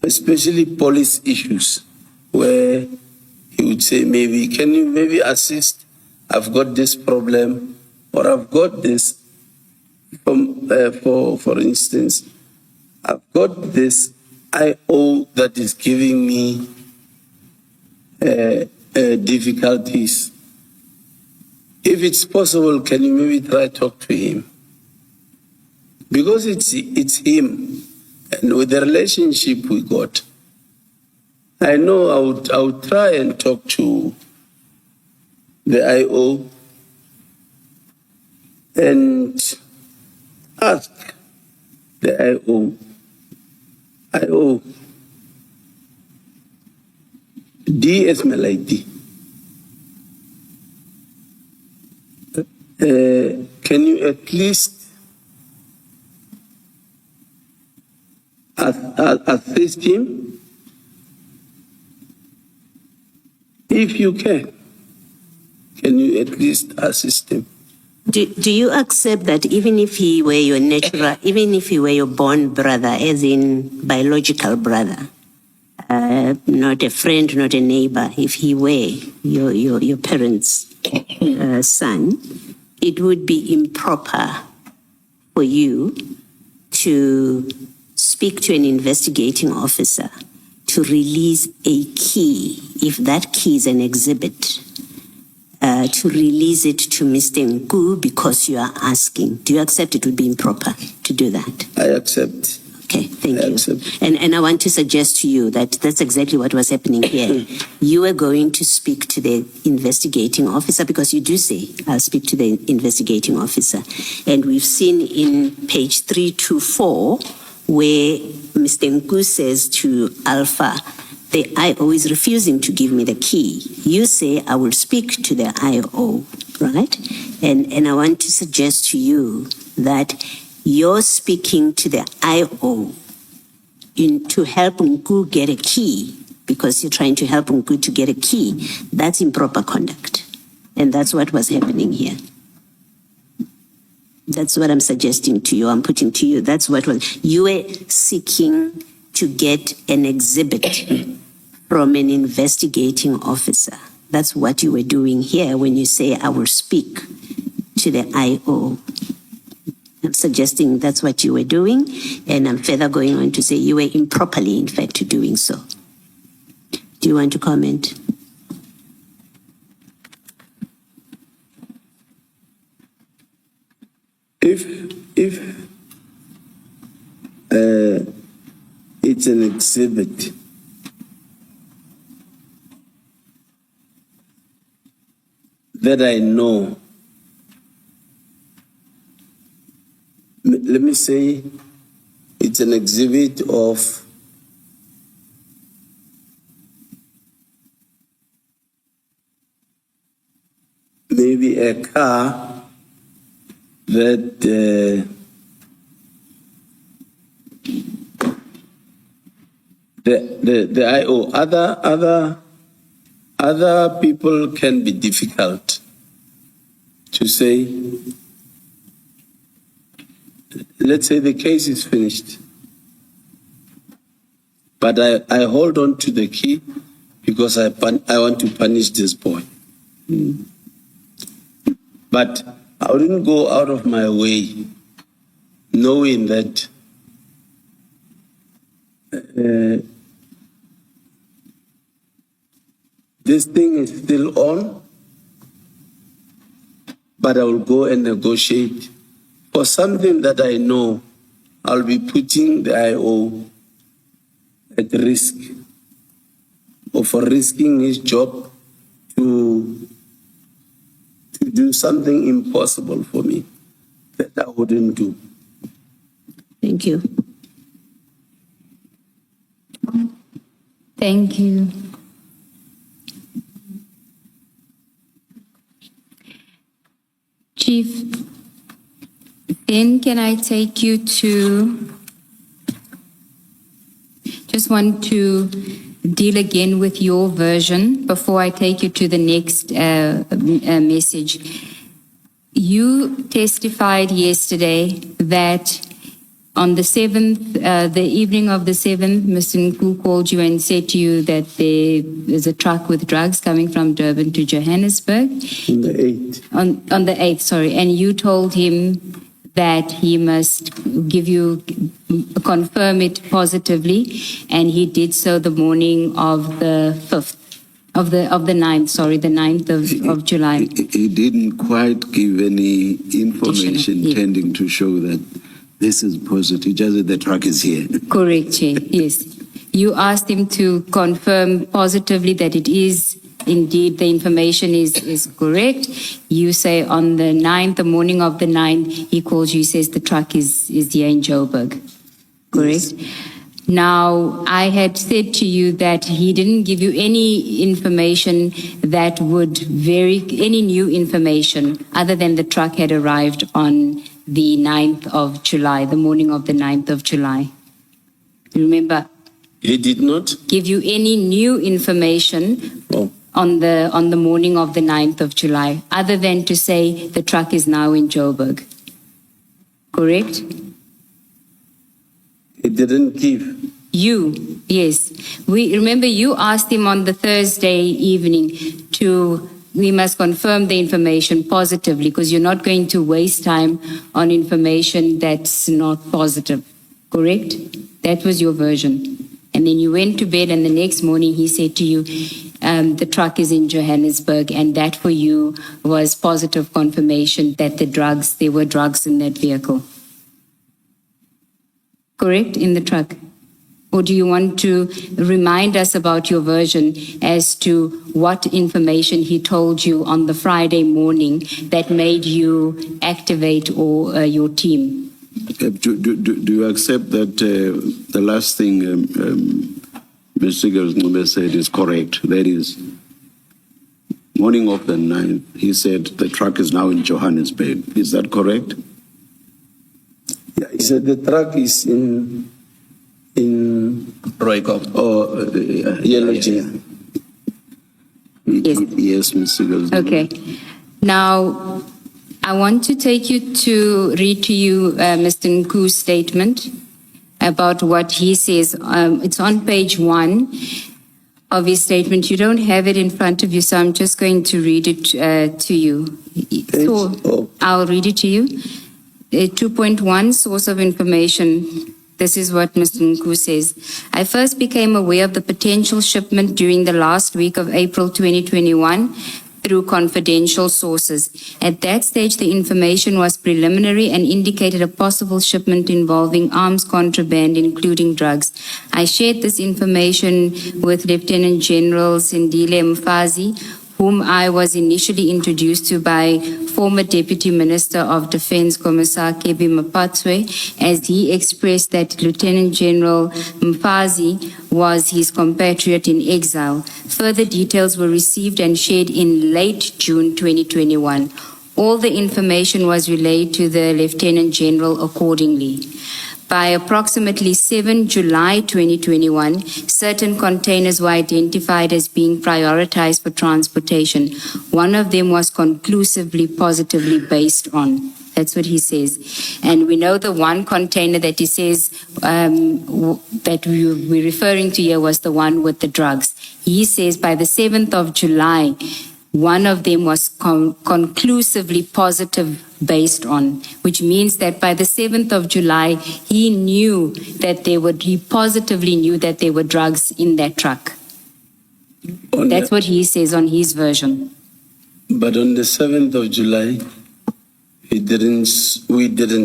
especially police issues, where he would say, maybe, can you maybe assist? I've got this problem, or I've got this, for instance, I've got this IO that is giving me difficulties. If it's possible, can you maybe try talk to him? Because it's him, and with the relationship we got, I know I would try and talk to the IO and ask the IO, DS Malady, can you at least assist him? If you can you at least assist him? Do you accept that even if he were your natural, even if he were your born brother, as in biological brother, not a friend, not a neighbor, if he were your parents' son, it would be improper for you to speak to an investigating officer to release a key, if that key is an exhibit, to release it to Mr. Nku because you are asking. Do you accept it would be improper to do that? I accept. Okay, thank I you. accept. And I want to suggest to you that that's exactly what was happening here. You were going to speak to the investigating officer because you do say, I'll speak to the investigating officer. And we've seen in page 324 where Mr. Nku says to Alpha, the IO is refusing to give me the key. You say, I will speak to the IO, right? And I want to suggest to you that you're speaking to the IO to help Nku get a key, because you're trying to help Nku to get a key. That's improper conduct. And that's what was happening here. That's what I'm suggesting to you. I'm putting to you. That's what was. You were seeking to get an exhibit from an investigating officer. That's what you were doing here when you say, I will speak to the IO. I'm suggesting that's what you were doing, and I'm further going on to say you were improperly, in fact, doing so. Do you want to comment? If it's an exhibit, that I know, let me say it's an exhibit of maybe a car that the IO, other people can be difficult to say. Let's say the case is finished, but I hold on to the key because I want to punish this boy. But I wouldn't go out of my way knowing that this thing is still on, but I will go and negotiate for something that I know I'll be putting the IO at risk, or for risking his job to do something impossible for me that I wouldn't do. Thank you. Thank you. Chief, then can I take you to, just want to deal again with your version before I take you to the next message. You testified yesterday that on the 7th, the evening of the 7th, Mr. Nku called you and said to you that there is a truck with drugs coming from Durban to Johannesburg. On the 8th. On the 8th, sorry. And you told him that he must confirm it positively, and he did so the morning of the 5th, of the 9th, sorry, the 9th of July. He didn't quite give any information Yeah. tending to show that this is positive, just that the truck is here. Correct, Chair, yes. You asked him to confirm positively that it is indeed, the information is correct. You say on the 9th, the morning of the 9th, he calls you, he says the truck is here in Joburg. Correct? Yes. Now, I had said to you that he didn't give you any information that would any new information other than the truck had arrived on the 9th of July, the morning of the 9th of July. Remember? He did not? Give you any new information Oh. on the morning of the 9th of July, other than to say the truck is now in Joburg. Correct? He didn't give. You, yes. Remember you asked him on the Thursday evening we must confirm the information positively, because you're not going to waste time on information that's not positive. Correct? That was your version. And then you went to bed, and the next morning he said to you, the truck is in Johannesburg, and that for you was positive confirmation that there were drugs in that vehicle. Correct? In the truck. Or do you want to remind us about your version as to what information he told you on the Friday morning that made you activate your team? Do you accept that the last thing Mr. Ngube said is correct? That is, morning of the 9th, he said the truck is now in Johannesburg. Is that correct? Yeah, he said the truck is in Royco. Yellow Jean. Yes, Mr. Ngube. Okay. Now, I want to read to you Mr. Nku's statement about what he says. It's on page 1 of his statement. You don't have it in front of you, so I'm just going to read it to you. So I'll read it to you. 2.1, source of information. This is what Mr. Nku says. I first became aware of the potential shipment during the last week of April 2021 through confidential sources. At that stage, the information was preliminary and indicated a possible shipment involving arms contraband, including drugs. I shared this information with Lieutenant General Sindile Mfazi, whom I was initially introduced to by former Deputy Minister of Defense Commissar Kebi Mapatswe, as he expressed that Lieutenant General Mfazi was his compatriot in exile. Further details were received and shared in late June 2021. All the information was relayed to the Lieutenant General accordingly. By approximately 7 July 2021, certain containers were identified as being prioritized for transportation. One of them was conclusively positively based on. That's what he says. And we know the one container that he says that we're referring to here was the one with the drugs. He says by the 7th of July, one of them was conclusively positive based on, which means that by the 7th of July, he positively knew that there were drugs in that truck. That's what he says on his version. But on the 7th of July, we didn't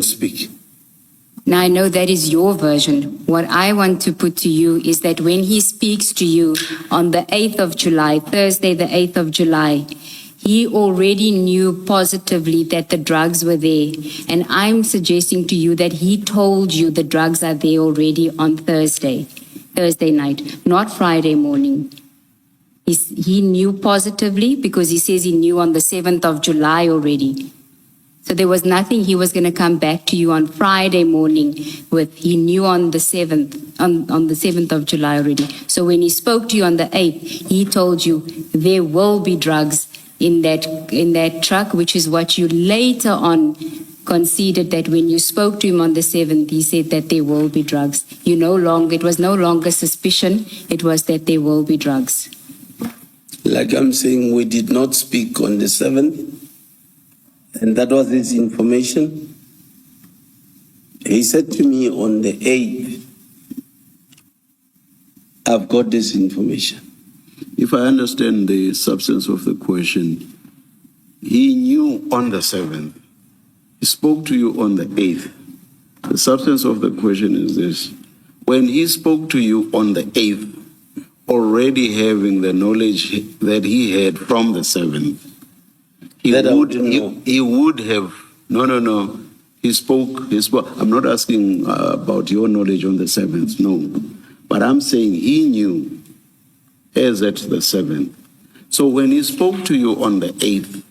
speak. Now, I know that is your version. What I want to put to you is that when he speaks to you on the 8th of July, Thursday, the 8th of July, he already knew positively that the drugs were there. And I'm suggesting to you that he told you the drugs are there already on Thursday night, not Friday morning. He knew positively because he says he knew on the 7th of July already. So there was nothing he was going to come back to you on Friday morning with. He knew on the 7th, on the 7th of July already. So when he spoke to you on the 8th, he told you there will be drugs in that truck, which is what you later on conceded that when you spoke to him on the 7th, he said that there will be drugs. It was no longer suspicion, it was that there will be drugs. Like I'm saying, we did not speak on the 7th, and that was his information. He said to me on the 8th, I've got this information. If I understand the substance of the question, he knew on the 7th. He spoke to you on the 8th. The substance of the question is this. When he spoke to you on the 8th, already having the knowledge that he had from the 7th, he would have, no. He spoke, I'm not asking about your knowledge on the 7th, no. But I'm saying he knew as at the 7th. So when he spoke to you on the 8th,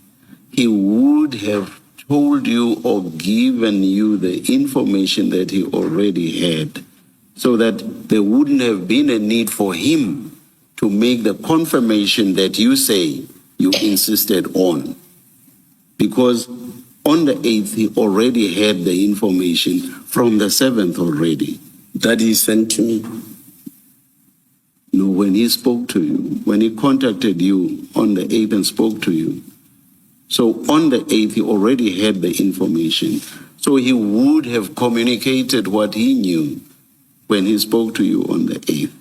he would have told you or given you the information that he already had, so that there wouldn't have been a need for him to make the confirmation that you say you insisted on. Because on the 8th, he already had the information from the 7th already. That he sent to me. No, when he spoke to you, when he contacted you on the 8th and spoke to you. So on the 8th, he already had the information. So he would have communicated what he knew when he spoke to you on the 8th.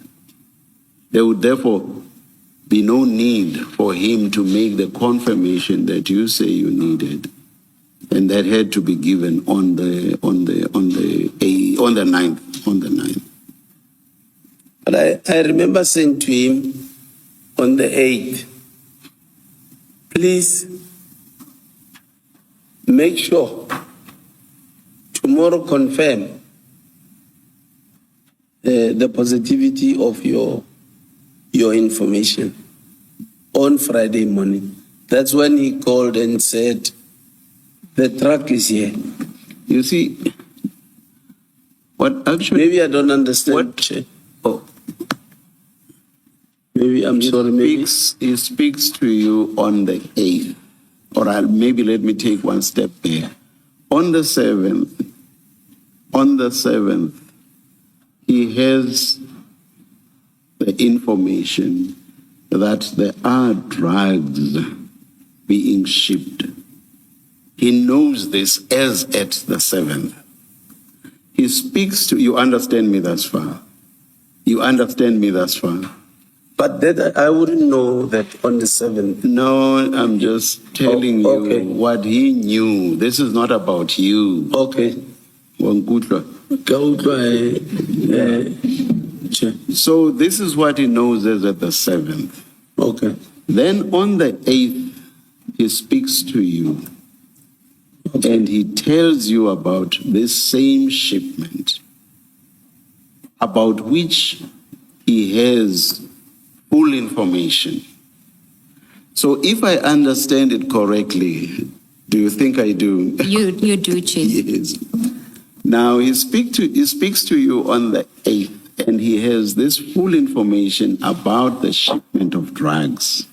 There would therefore be no need for him to make the confirmation that you say you needed. And that had to be given on the 9th. But I remember saying to him on the 8th, please make sure tomorrow confirm the positivity of your information on Friday morning. That's when he called and said, the truck is here. You see, what actually... Maybe I don't understand. Maybe I'm sorry. Maybe he speaks to you on the 8th. Or maybe let me take one step there. On the 7th, he has the information that there are drugs being shipped. He knows this as at the 7th. He speaks to you. Understand me thus far? You understand me thus far? But that I wouldn't know that on the 7th. No, I'm just telling you what he knew. This is not about you. Okay. So this is what he knows as at the 7th. Okay. Then on the 8th, he speaks to you. Okay. And he tells you about this same shipment, about which he has full information. So if I understand it correctly, do you think I do? You do, Chief. Yes. Now he speaks to you on the 8th, and he has this full information about the shipment of drugs.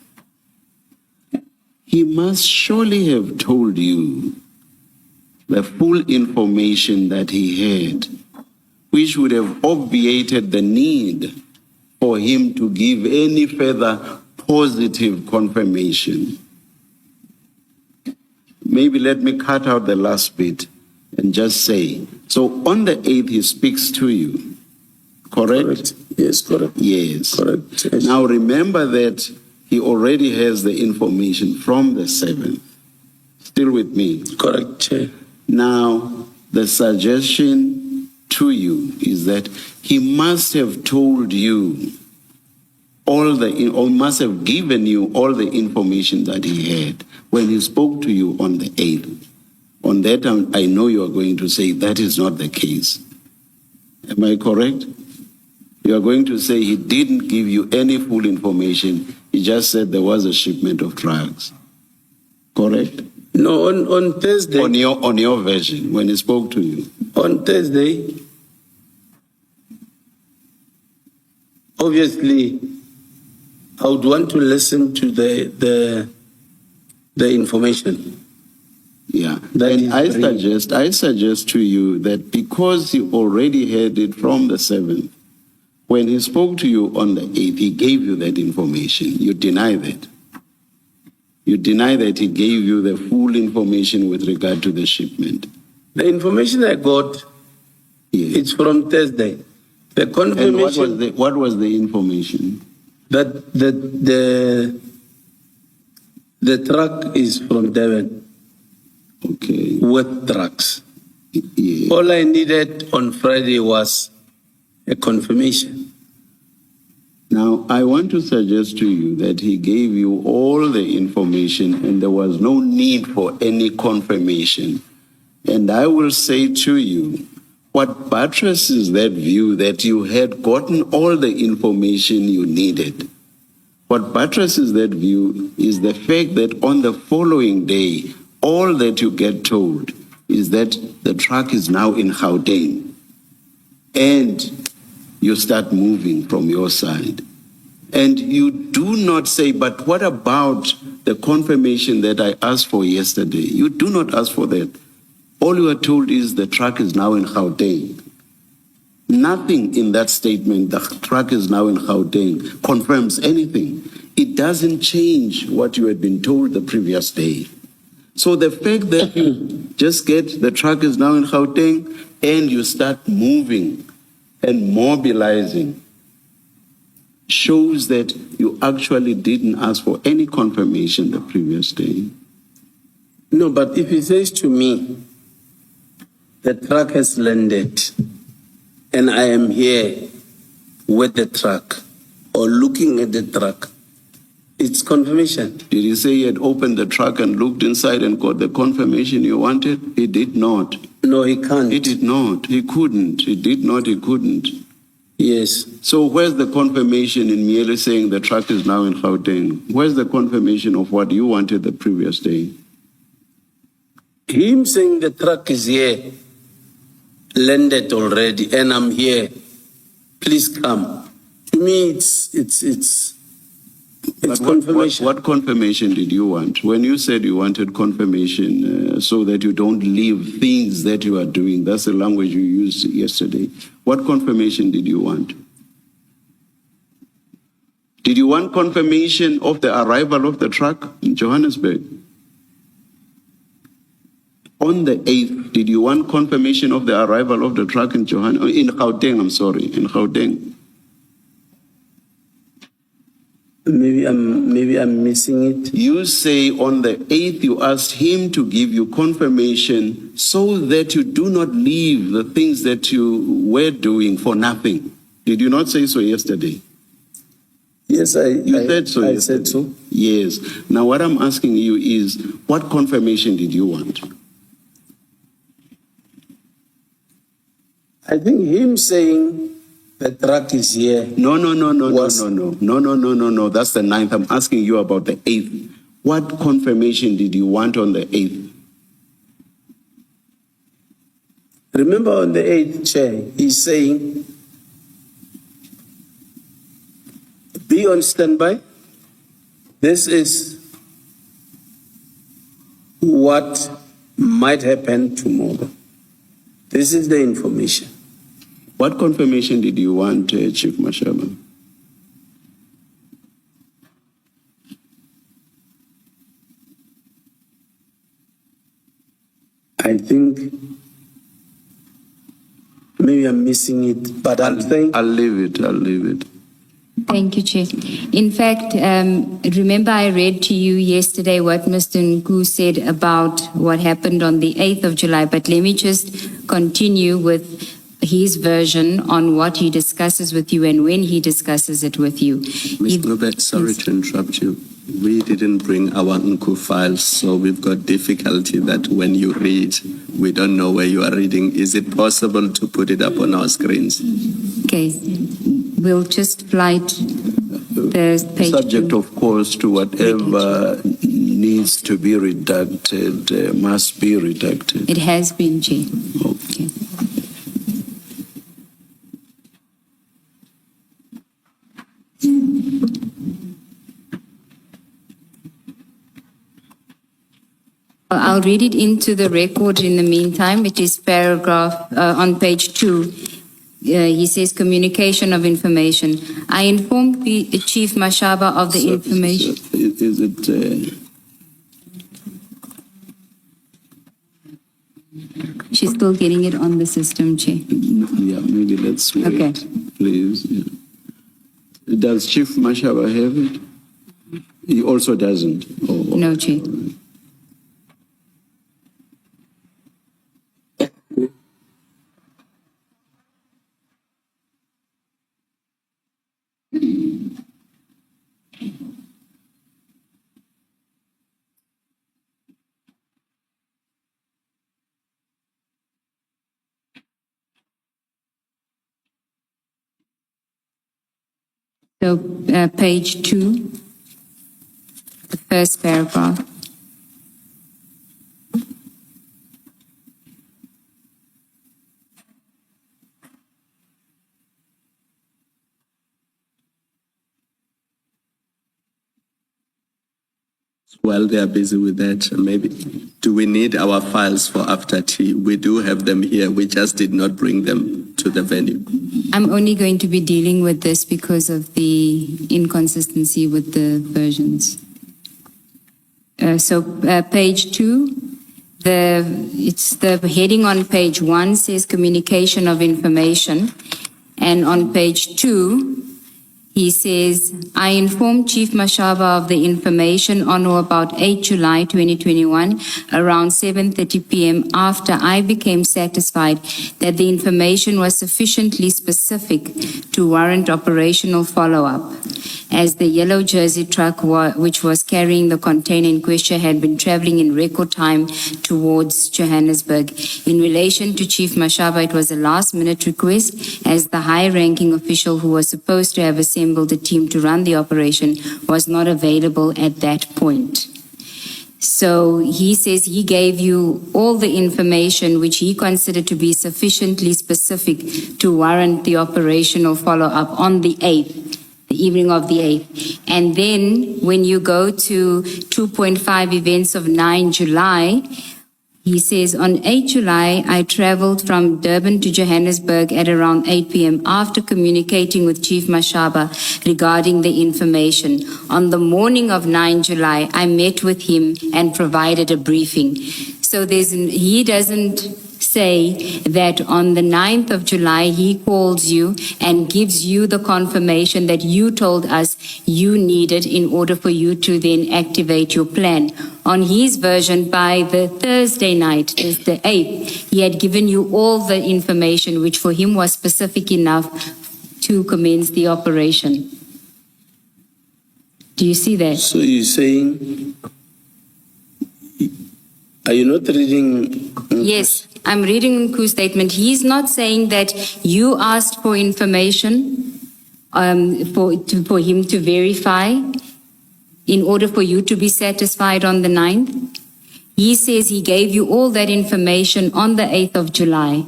He must surely have told you the full information that he had, which would have obviated the need for him to give any further positive confirmation. Maybe let me cut out the last bit and just say, so on the 8th he speaks to you, correct? Yes, correct. Yes. Correct. Yes. Now remember that he already has the information from the 7th. Still with me? Correct. Now, the suggestion to you is that he must have told you or must have given you all the information that he had when he spoke to you on the 8th. On that, I know you are going to say that is not the case. Am I correct? You are going to say he didn't give you any full information. He just said there was a shipment of drugs. Correct? No, on Thursday. On your version, when he spoke to you. On Thursday, obviously, I would want to listen to the information. Yeah, That and is I suggest to you that because you already had it from the 7th, when he spoke to you on the 8th, he gave you that information. You deny that. You deny that he gave you the full information with regard to the shipment. The information I got, Yes. it's from Thursday. The And confirmation what was the information? that the truck is from Devon Okay. with trucks. Yeah. All I needed on Friday was a confirmation. Now, I want to suggest to you that he gave you all the information and there was no need for any confirmation. And I will say to you, what buttresses that view that you had gotten all the information you needed. What buttresses that view is the fact that on the following day, all that you get told is that the truck is now in Gauteng. And you start moving from your side. And you do not say, but what about the confirmation that I asked for yesterday? You do not ask for that. All you are told is the truck is now in Gauteng. Nothing in that statement, the truck is now in Gauteng, confirms anything. It doesn't change what you had been told the previous day. So the fact that you just get the truck is now in Gauteng and you start moving and mobilizing shows that you actually didn't ask for any confirmation the previous day. No, but if he says to me, the truck has landed and I am here with the truck or looking at the truck, it's confirmation. Did he say he had opened the truck and looked inside and got the confirmation you wanted? He did not. No, he can't. He did not. He couldn't. He did not. He couldn't. Yes. So where's the confirmation in merely saying the truck is now in Gauteng? Where's the confirmation of what you wanted the previous day? Him saying the truck is here, landed already, and I'm here. Please come. To me, it's But confirmation. What confirmation did you want? When you said you wanted confirmation so that you don't leave things that you are doing, that's the language you used yesterday. What confirmation did you want? Did you want confirmation of the arrival of the truck in Johannesburg? On the 8th, did you want confirmation of the arrival of the truck in Gauteng, in Gauteng? Maybe I'm missing it. You say on the 8th you asked him to give you confirmation so that you do not leave the things that you were doing for nothing. Did you not say so yesterday? Yes, You said so I yesterday. said so. Yes. Now what I'm asking you is, what confirmation did you want? I think him saying the truck is here. No. Was- No. That's the 9th. I'm asking you about the 8th. What confirmation did you want on the 8th? Remember on the 8th, Chair, he's saying, be on standby. This is what might happen tomorrow. This is the information. What confirmation did you want, Chief Mashaba? I think maybe I'm missing it, but I'm saying I'll leave it. Thank you, Chair. In fact, remember I read to you yesterday what Mr. Nku said about what happened on the 8th of July, but let me just continue with his version on what he discusses with you and when he discusses it with you. Ms. Nobet, sorry to interrupt you. We didn't bring our Nku files, so we've got difficulty that when you read, we don't know where you are reading. Is it possible to put it up on our screens? Okay, we'll just flight the page. Subject, two. of course, to whatever needs to be redacted, must be redacted. It has been, Chair. Okay. I'll read it into the record in the meantime. It is paragraph on page 2. He says communication of information. I informed Chief Mashaba of the information. Is it? She's still getting it on the system, Chair. Yeah, maybe let's wait, Okay. please. Yeah. Does Chief Mashaba have it? He also doesn't. Oh, No, Chair. So, page 2, the first paragraph. While they are busy with that, maybe, do we need our files for after tea? We do have them here. We just did not bring them to the venue. I'm only going to be dealing with this because of the inconsistency with the versions. Page 2, it's the heading on page 1 says communication of information, and on page 2 he says, I informed Chief Mashaba of the information on or about 8 July 2021 around 7:30 p.m. after I became satisfied that the information was sufficiently specific to warrant operational follow-up, as the yellow jersey truck which was carrying the container in question had been traveling in record time towards Johannesburg. In relation to Chief Mashaba, it was a last-minute request, as the high-ranking official who was supposed to have assembled the team to run the operation was not available at that point. So he says he gave you all the information which he considered to be sufficiently specific to warrant the operational follow-up on the 8th. The evening of the 8th. And then when you go to 2.5 events of 9 July, he says, on 8 July, I traveled from Durban to Johannesburg at around 8 p.m. after communicating with Chief Mashaba regarding the information. On the morning of 9 July, I met with him and provided a briefing. So he doesn't say that on the 9th of July, he calls you and gives you the confirmation that you told us you needed in order for you to then activate your plan. On his version, by the Thursday night, the 8th, he had given you all the information which for him was specific enough to commence the operation. Do you see that? So you're saying, are you not reading? Yes, I'm reading Nku's statement. He's not saying that you asked for information for him to verify in order for you to be satisfied on the 9th. He says he gave you all that information on the 8th of July.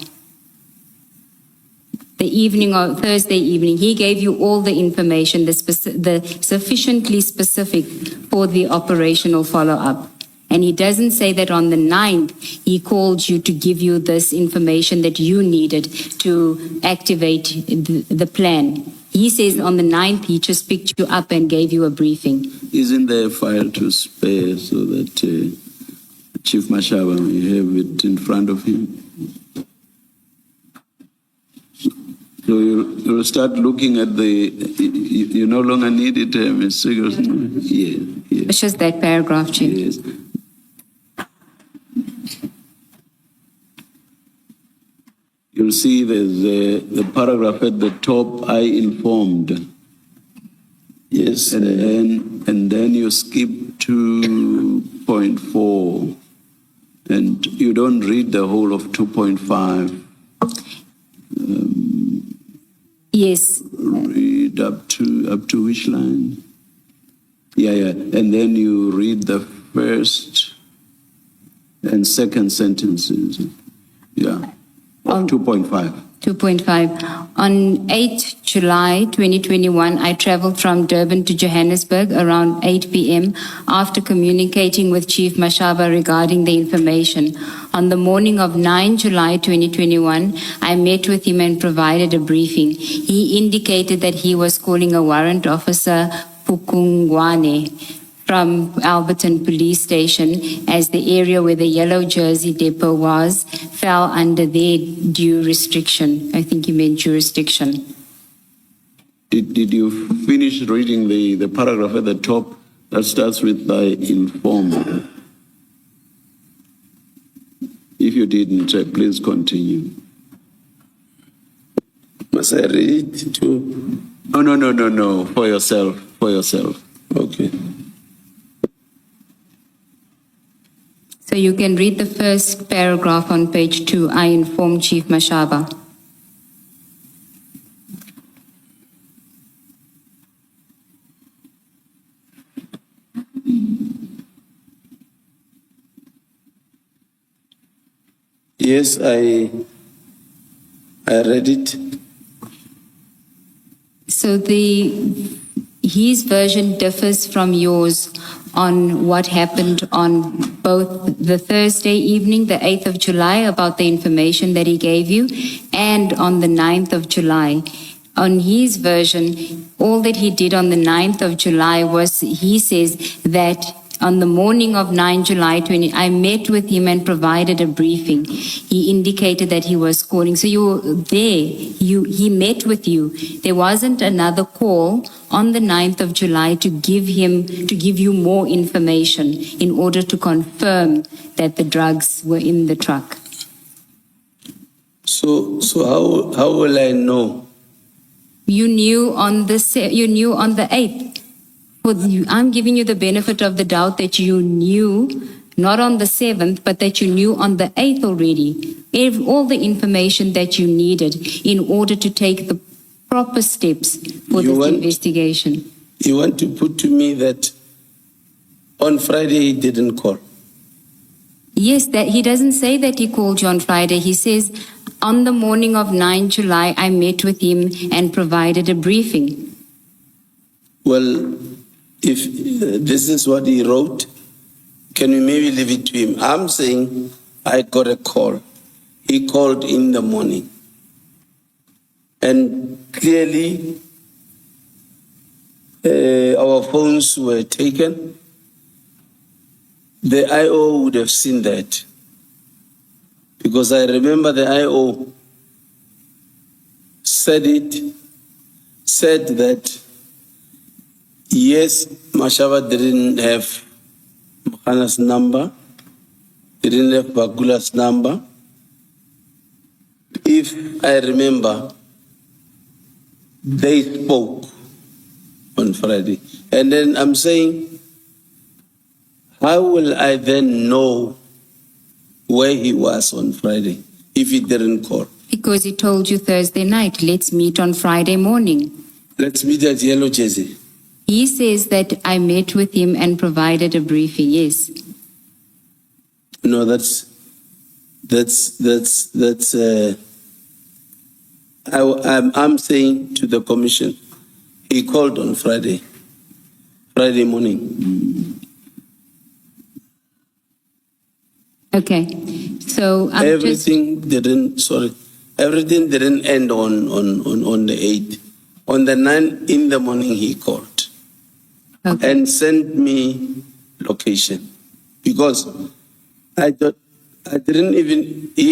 The evening of Thursday evening, he gave you all the information, the sufficiently specific for the operational follow-up. And he doesn't say that on the 9th, he called you to give you this information that you needed to activate the plan. He says on the 9th, he just picked you up and gave you a briefing. Isn't there a file to spare so that Chief Mashaba may have it in front of him? So you'll start looking at you no longer need it, Ms. Sigerson? Yeah. It's just that paragraph, Chief. Yes. You'll see there's the paragraph at the top, I informed. Yes, and then you skip to 2.4, and you don't read the whole of 2.5. Yes. Read up to which line? Yeah, and then you read the first and second sentences. Yeah. Of 2.5. 2.5. On 8 July 2021, I traveled from Durban to Johannesburg around 8 p.m. after communicating with Chief Mashaba regarding the information. On the morning of 9 July 2021, I met with him and provided a briefing. He indicated that he was calling a warrant officer, Pukungwane, from Alberton Police Station, as the area where the yellow jersey depot was fell under their due restriction. I think you meant jurisdiction. Did you finish reading the paragraph at the top that starts with "I inform"? If you didn't, please continue. Must I read it too? No. For yourself. Okay. So you can read the first paragraph on page 2. I inform Chief Mashaba. Yes, I read it. So his version differs from yours on what happened on both the Thursday evening, the 8th of July, about the information that he gave you, and on the 9th of July. On his version, all that he did on the 9th of July was, he says that on the morning of 9 July 20, I met with him and provided a briefing. He indicated that he was calling. So you were there. He met with you. There wasn't another call on the 9th of July to give you more information in order to confirm that the drugs were in the truck. So how will I know? You knew on the 8th. I'm giving you the benefit of the doubt that you knew, not on the 7th, but that you knew on the 8th already, all the information that you needed in order to take the proper steps for this investigation. You want to put to me that on Friday he didn't call? Yes, that he doesn't say that he called you on Friday. He says, on the morning of 9 July, I met with him and provided a briefing. Well, if this is what he wrote, can we maybe leave it to him? I'm saying I got a call. He called in the morning. And clearly, our phones were taken. The IO would have seen that. Because I remember the IO said that yes, Mashaba didn't have Mahana's number, didn't have Bagula's number. If I remember, they spoke on Friday. And then I'm saying, how will I then know where he was on Friday if he didn't call? Because he told you Thursday night, let's meet on Friday morning. Let's meet at Yellow Jersey. He says that I met with him and provided a briefing, yes. No, I'm saying to the commission, he called on Friday morning. Okay, so everything didn't end on the 8th. On the 9th in the morning, he called. Okay. And sent me location, because he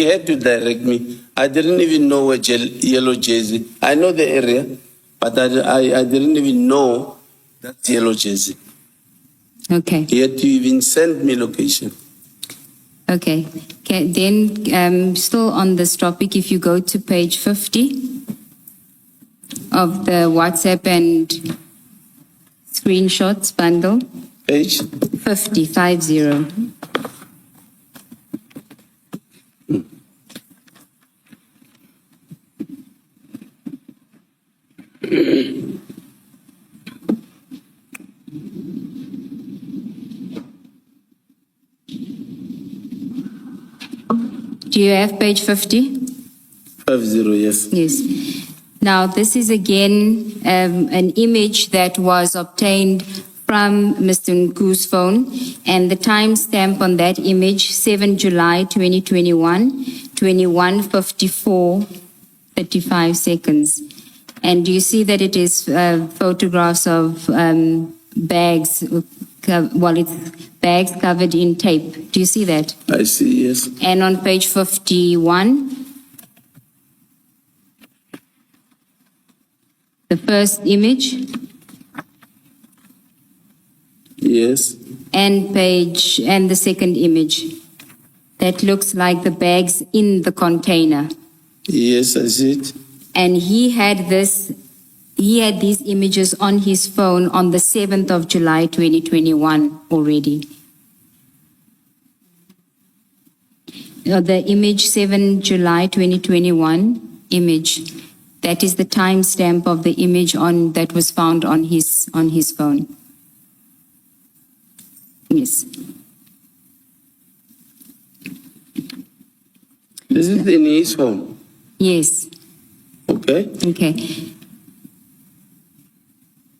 had to direct me. I didn't even know where Yellow Jersey. I know the area, but I didn't even know that's Yellow Jersey. Okay. He had to even send me location. Okay. Then still on this topic, if you go to page 50 of the WhatsApp and screenshots bundle. Page? 50. Do you have page 50? 50, yes. Yes. Now, this is again an image that was obtained from Mr. Nku's phone, and the timestamp on that image, 7 July 2021, 21:54, 35 seconds. And you see that it is photographs of bags, it's bags covered in tape. Do you see that? I see, yes. And on page 51, the first image, Yes. and the second image. That looks like the bags in the container. Yes, I see it. And he had these images on his phone on the 7th of July 2021 already. The image 7 July 2021 image, that is the timestamp of the image that was found on his phone. Yes. This is in his home. Yes. Okay. Okay.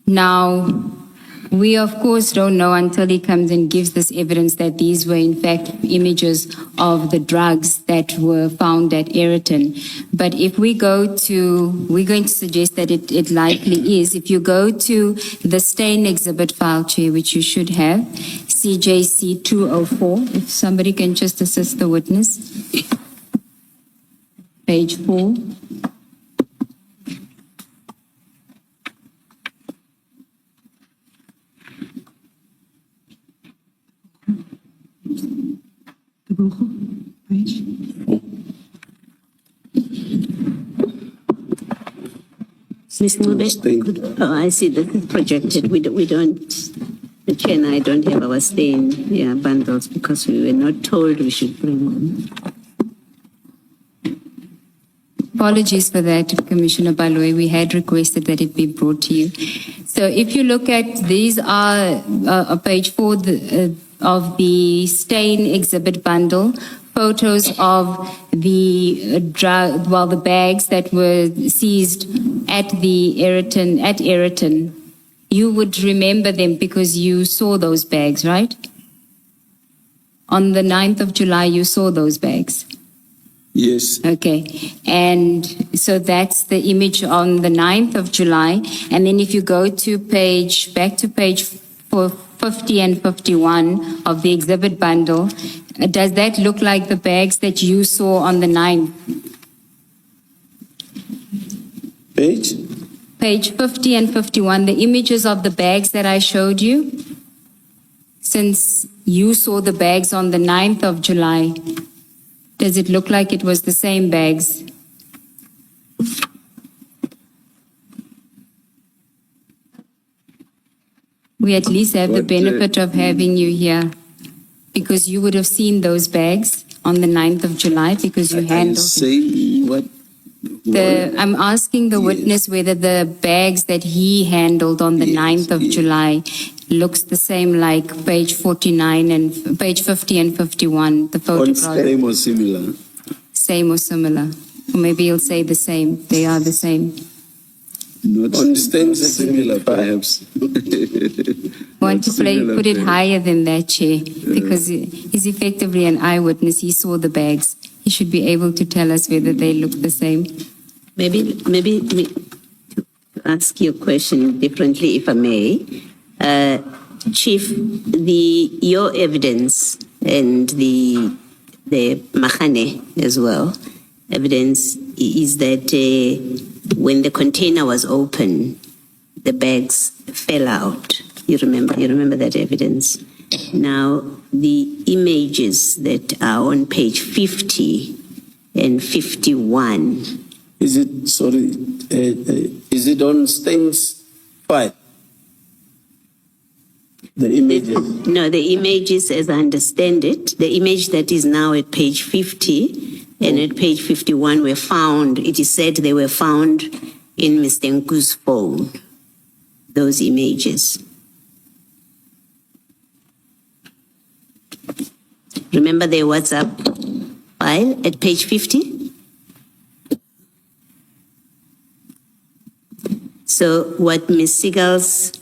Now, we of course don't know until he comes and gives this evidence that these were in fact images of the drugs that were found at Ayrton. But if we're going to suggest that it likely is, if you go to the stain exhibit file, Chair, which you should have, CJC 204, if somebody can just assist the witness. Page 4. Ms. Mube, oh, I see, this is projected. We don't, the chair and I don't have our stain bundles because we were not told we should bring them. Apologies for that, Commissioner Baloy. We had requested that it be brought to you. So if you look at, these are page 4 of the stain exhibit bundle, photos of the the bags that were seized at Ayrton. You would remember them because you saw those bags, right? On the 9th of July, you saw those bags. Yes. Okay. And so that's the image on the 9th of July. And then if you go to back to page 50 and 51 of the exhibit bundle, does that look like the bags that you saw on the 9th? Page? Page 50 and 51, the images of the bags that I showed you, since you saw the bags on the 9th of July, does it look like it was the same bags? We at least have the benefit of having you here because you would have seen those bags on the 9th of July because you handled Say what? I'm asking the witness whether the bags that he handled on the 9th of July looks the same like page 49 and page 50 and 51, the photographs. Same or similar. Same or similar. Or maybe he'll say the same. They are the same. Not On stains similar, perhaps. Want to Similar, put it perhaps. higher than that, Chair, because he's effectively an eyewitness. He saw the bags. He should be able to tell us whether they look the same. Maybe to ask you a question differently, if I may. Chief, your evidence and the Mahane as well, evidence is that when the container was open, the bags fell out. You remember that evidence. Now, the images that are on page 50 and 51. Is it on stains file? The images? No, the images, as I understand it, the image that is now at page 50 and at page 51 were found, it is said they were found in Mr. Nku's phone, those images. Remember the WhatsApp file at page 50? So what Ms. Siegels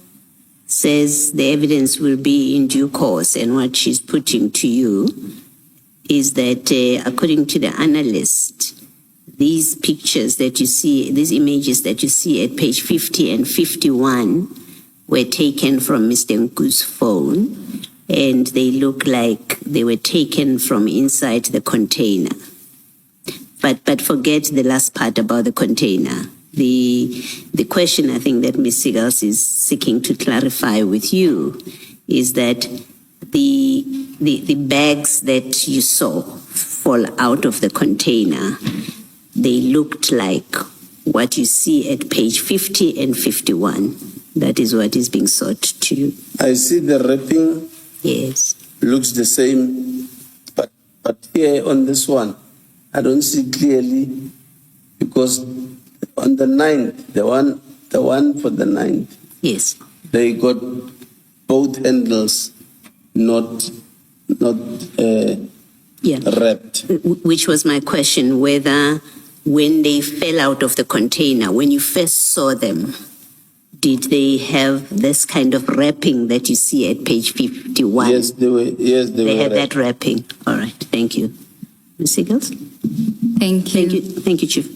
says the evidence will be in due course, and what she's putting to you is that according to the analyst, these pictures that you see, these images that you see at page 50 and 51 were taken from Mr. Nku's phone, and they look like they were taken from inside the container. But forget the last part about the container. The question I think that Ms. Siegels is seeking to clarify with you is that the bags that you saw fall out of the container, they looked like what you see at page 50 and 51. That is what is being sought to you. I see the wrapping. Yes. Looks the same, but here on this one, I don't see clearly, because on the 9th, the one for the 9th, Yes. they got both handles not wrapped. Which was my question, whether when they fell out of the container, when you first saw them, did they have this kind of wrapping that you see at page 51? Yes, they were. Yes, They had wrapped. that wrapping. All right. Thank you. Ms. Siegels? Thank you. Thank you. Thank you, Chief.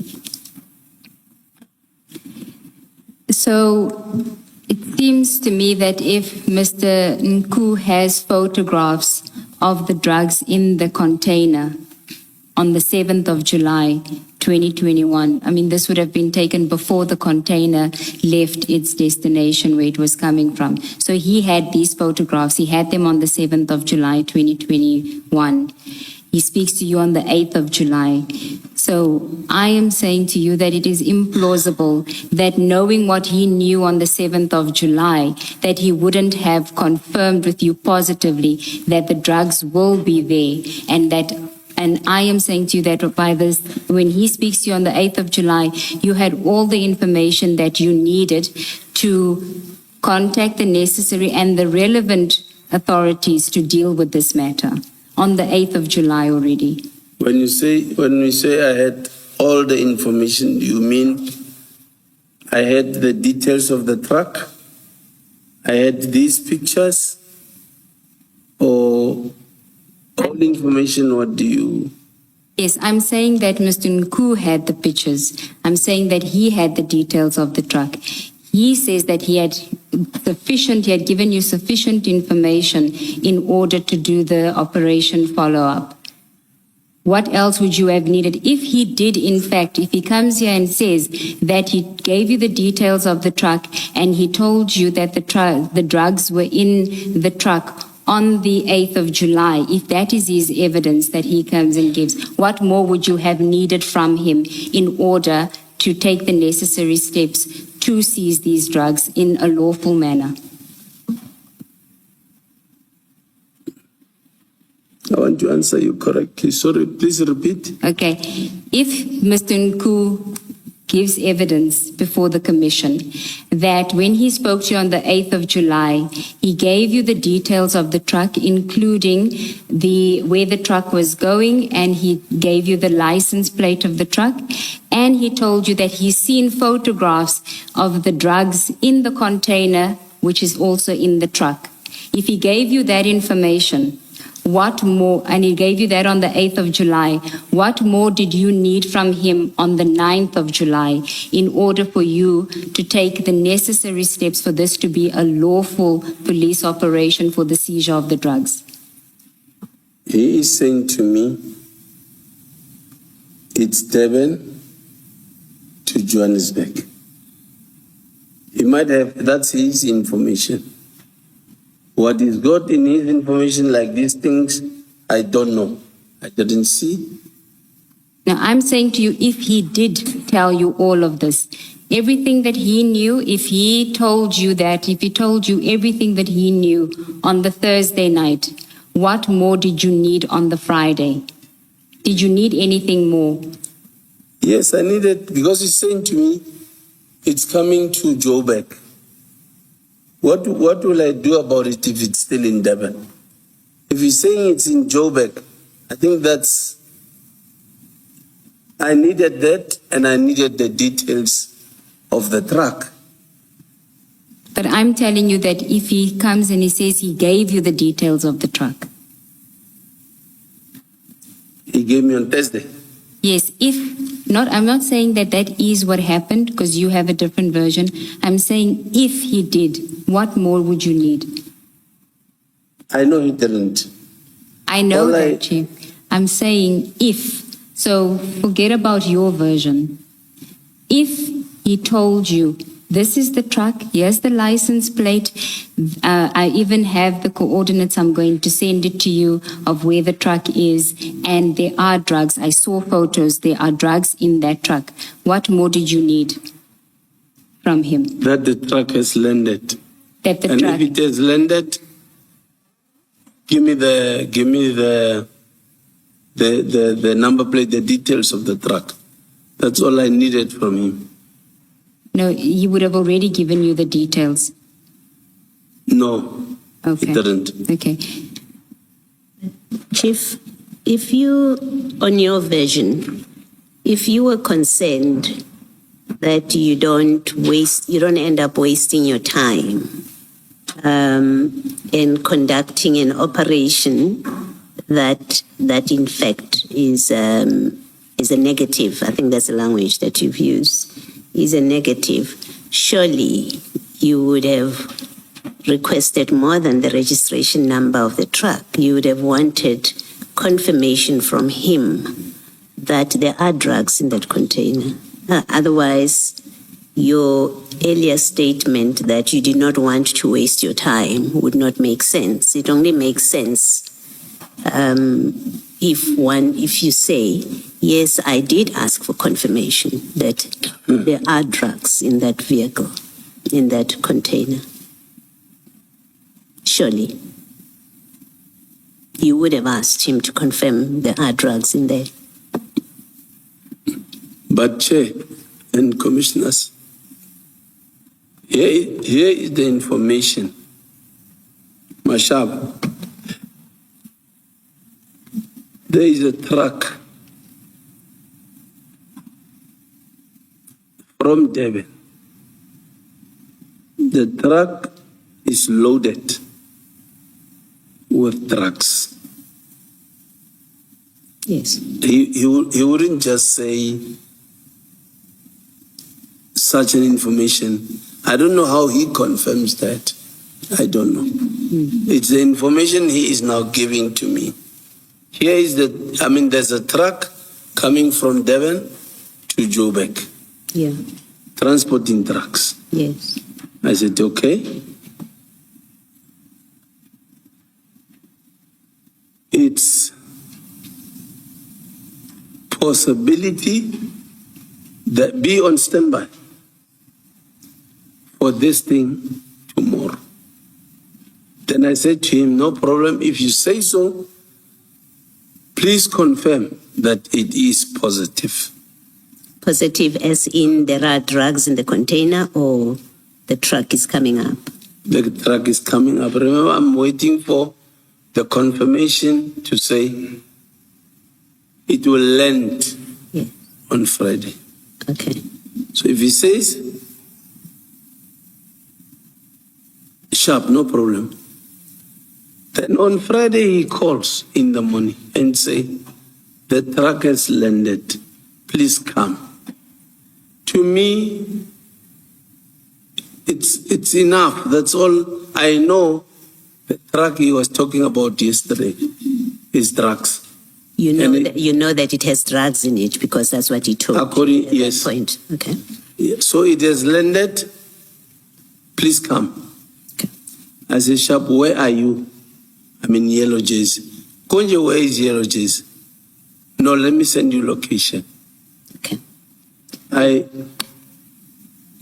So it seems to me that if Mr. Nku has photographs of the drugs in the container on the 7th of July, 2021, I mean, this would have been taken before the container left its destination where it was coming from. So he had these photographs. He had them on the 7th of July, 2021. He speaks to you on the 8th of July. So I am saying to you that it is implausible that knowing what he knew on the 7th of July, that he wouldn't have confirmed with you positively that the drugs will be there, and I am saying to you that by this, when he speaks to you on the 8th of July, you had all the information that you needed to contact the necessary and the relevant authorities to deal with this matter on the 8th of July already. When we say I had all the information, you mean I had the details of the truck? I had these pictures? Or all information, what do you? Yes, I'm saying that Mr. Nku had the pictures. I'm saying that he had the details of the truck. He says that he had given you sufficient information in order to do the operation follow-up. What else would you have needed? If he did, in fact, if he comes here and says that he gave you the details of the truck and he told you that the drugs were in the truck on the 8th of July, if that is his evidence that he comes and gives, what more would you have needed from him in order to take the necessary steps to seize these drugs in a lawful manner? I want to answer you correctly. Sorry, please repeat. Okay. If Mr. Nku gives evidence before the commission that when he spoke to you on the 8th of July, he gave you the details of the truck, including where the truck was going, and he gave you the license plate of the truck, and he told you that he's seen photographs of the drugs in the container, which is also in the truck. If he gave you that information, what more, and he gave you that on the 8th of July, what more did you need from him on the 9th of July in order for you to take the necessary steps for this to be a lawful police operation for the seizure of the drugs? He is saying to me, it's Durban to Johannesburg. He might have, that's his information. What he's got in his information like these things, I don't know. I didn't see. Now, I'm saying to you, if he did tell you all of this, everything that he knew, if he told you everything that he knew on the Thursday night, what more did you need on the Friday? Did you need anything more? Yes, I needed, because he's saying to me, it's coming to Joburg. What will I do about it if it's still in Durban? If he's saying it's in Joburg, I think I needed that, and I needed the details of the truck. But I'm telling you that if he comes and he says he gave you the details of the truck. He gave me on Thursday. Yes, I'm not saying that that is what happened because you have a different version. I'm saying if he did, what more would you need? I know he didn't. I know All that, Chief. I'm saying if. So forget about your version. If he told you, this is the truck, here's the license plate, I even have the coordinates, I'm going to send it to you of where the truck is, and there are drugs. I saw photos, there are drugs in that truck. What more did you need from him? That the truck has landed. That the And truck, if it has landed, give me the number plate, the details of the truck. That's all I needed from him. no, he would have already given you the details. No, Okay. he didn't. Okay. Chief, if you, on your version, if you were concerned that you don't end up wasting your time in conducting an operation that in fact is a negative, I think that's the language that you've used, is a negative, surely you would have requested more than the registration number of the truck. You would have wanted confirmation from him that there are drugs in that container. Otherwise, your earlier statement that you did not want to waste your time would not make sense. It only makes sense if you say, yes, I did ask for confirmation that there are drugs in that vehicle, in that container. Surely, you would have asked him to confirm there are drugs in there. But Chair and Commissioners, here is the information. Mashab, there is a truck from Devon. The truck is loaded with drugs. Yes. He wouldn't just say such an information. I don't know how he confirms that. I don't know. It's the information he is now giving to me. Here is there's a truck coming from Devon to Joburg, Yeah. transporting drugs. Yes. I said, okay. It's possibility that be on standby for this thing tomorrow. Then I said to him, no problem. If you say so, please confirm that it is positive. Positive as in there are drugs in the container or the truck is coming up? The truck is coming up. Remember, I'm waiting for the confirmation to say it will land Yeah. on Friday. Okay. So if he says, sharp, no problem. Then on Friday he calls in the morning and say, the truck has landed, please come. To me, it's enough. That's all I know. The truck he was talking about yesterday is drugs. You know And that it has drugs in it because that's what he told According- you at that yes. point. Okay. So it has landed, please come. Okay. I said, Sharp, where are you? I'm in Yellow Jersey. Konje, where is Yellow Jersey? No, let me send you location. Okay. I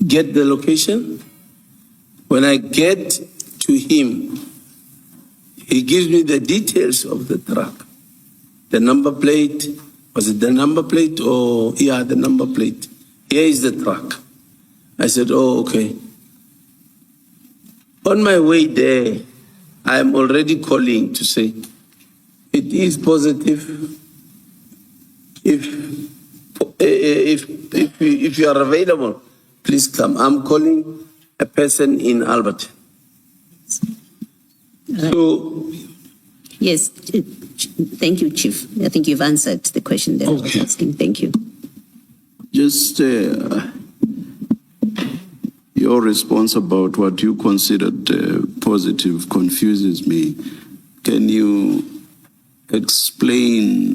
get the location. When I get to him, he gives me the details of the truck. The number plate, was it the number plate or, yeah, the number plate. Here is the truck. I said, oh, okay. On my way there, I'm already calling to say, it is positive. If you are available, please come. I'm calling a person in Albert. So, Yes, thank you, Chief. I think you've answered the question that I was Okay. asking. Thank you. Just your response about what you considered positive confuses me. Can you explain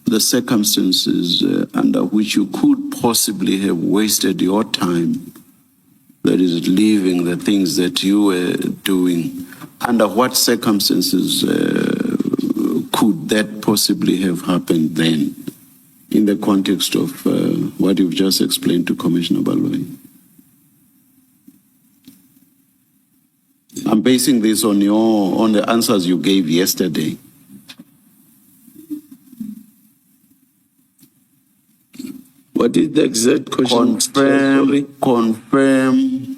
the circumstances under which you could possibly have wasted your time, that is, leaving the things that you were doing? Under what circumstances could that possibly have happened then, in the context of what you've just explained to Commissioner Baloyi? I'm basing this on the answers you gave yesterday. what is the exact question? Sorry. Confirm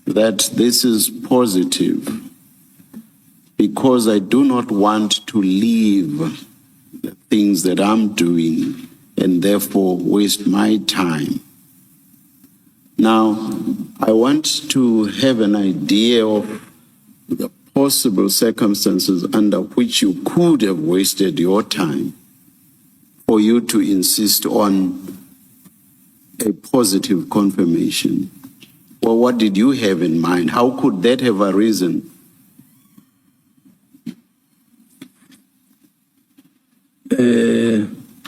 that this is positive, because I do not want to leave the things that I'm doing and therefore waste my time. Now, I want to have an idea of the possible circumstances under which you could have wasted your time for you to insist on a positive confirmation. Well, what did you have in mind? How could that have arisen?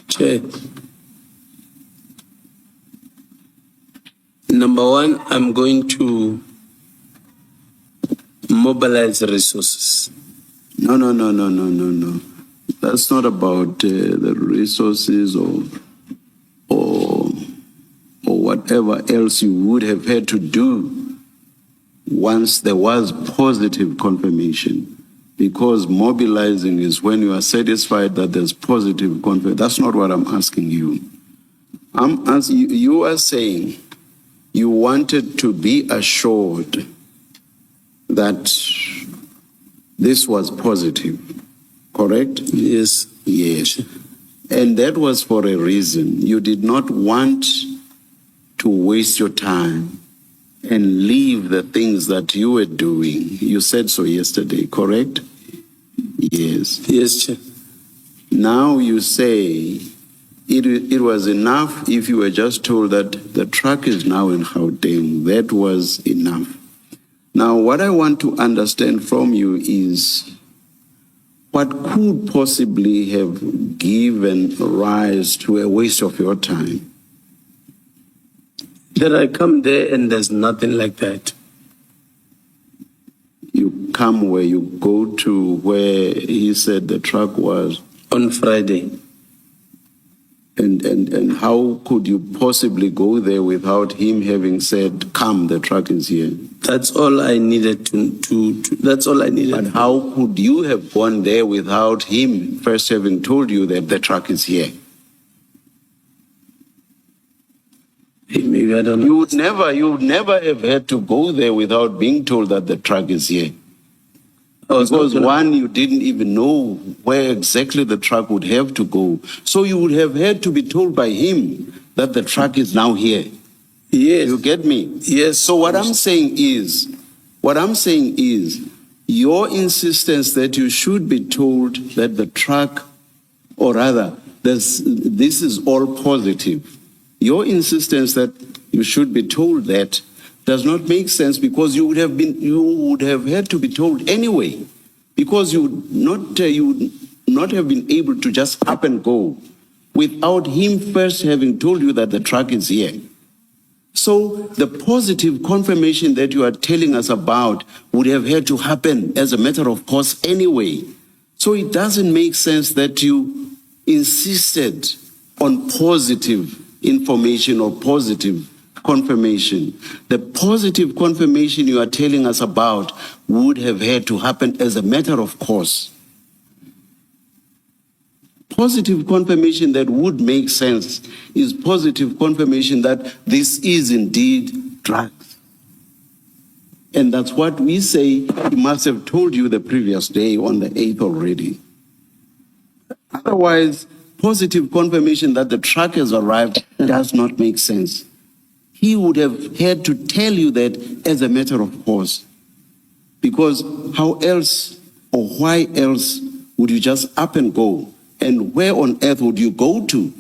Chair. Number one, I'm going to mobilize resources. No. That's not about the resources or whatever else you would have had to do once there was positive confirmation. Because mobilizing is when you are satisfied that there's positive confirmation. That's not what I'm asking you. You are saying you wanted to be assured that this was positive, correct? Yes. Yes. And that was for a reason. You did not want to waste your time and leave the things that you were doing. You said so yesterday, correct? Yes. Yes, Chair. Now you say it was enough if you were just told that the truck is now in Gauteng. That was enough. Now, what I want to understand from you is what could possibly have given rise to a waste of your time? That I come there and there's nothing like that. You come where you go to where he said the truck was. On Friday. And how could you possibly go there without him having said, come, the truck is here? That's all I needed to that's all I needed. But how could you have gone there without him first having told you that the truck is here? Maybe I don't know. You would never have had to go there without being told that the truck is here. Because one, you didn't even know where exactly the truck would have to go. So you would have had to be told by him that the truck is now here. Yes. You get me? Yes. So what I'm saying is, your insistence that you should be told that the truck, or rather, this is all positive. Your insistence that you should be told that does not make sense, because you would have had to be told anyway, because you would not have been able to just up and go without him first having told you that the truck is here. So the positive confirmation that you are telling us about would have had to happen as a matter of course anyway. So it doesn't make sense that you insisted on positive information or positive confirmation. The positive confirmation you are telling us about would have had to happen as a matter of course. Positive confirmation that would make sense is positive confirmation that this is indeed drugs. And that's what we say he must have told you the previous day on the 8th already. Otherwise, positive confirmation that the truck has arrived does not make sense. he would have had to tell you that as a matter of course. Because how else or why else would you just up and go? And where on earth would you go to?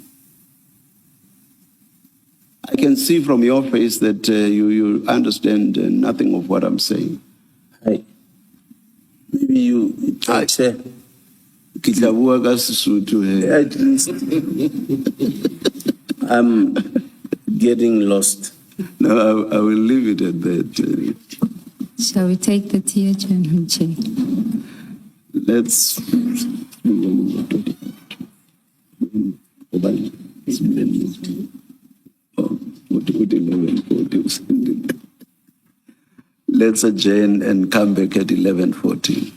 I can see from your face that you understand nothing of what I'm saying. Maybe you, Chair, Ke tla bua ka Sesotho he. at least I'm getting lost. No, I will leave it at that. Shall we take the tier, Chairman Chair? Let's. Let's adjourn and come back at 11:40.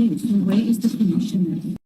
Where is the commissioner?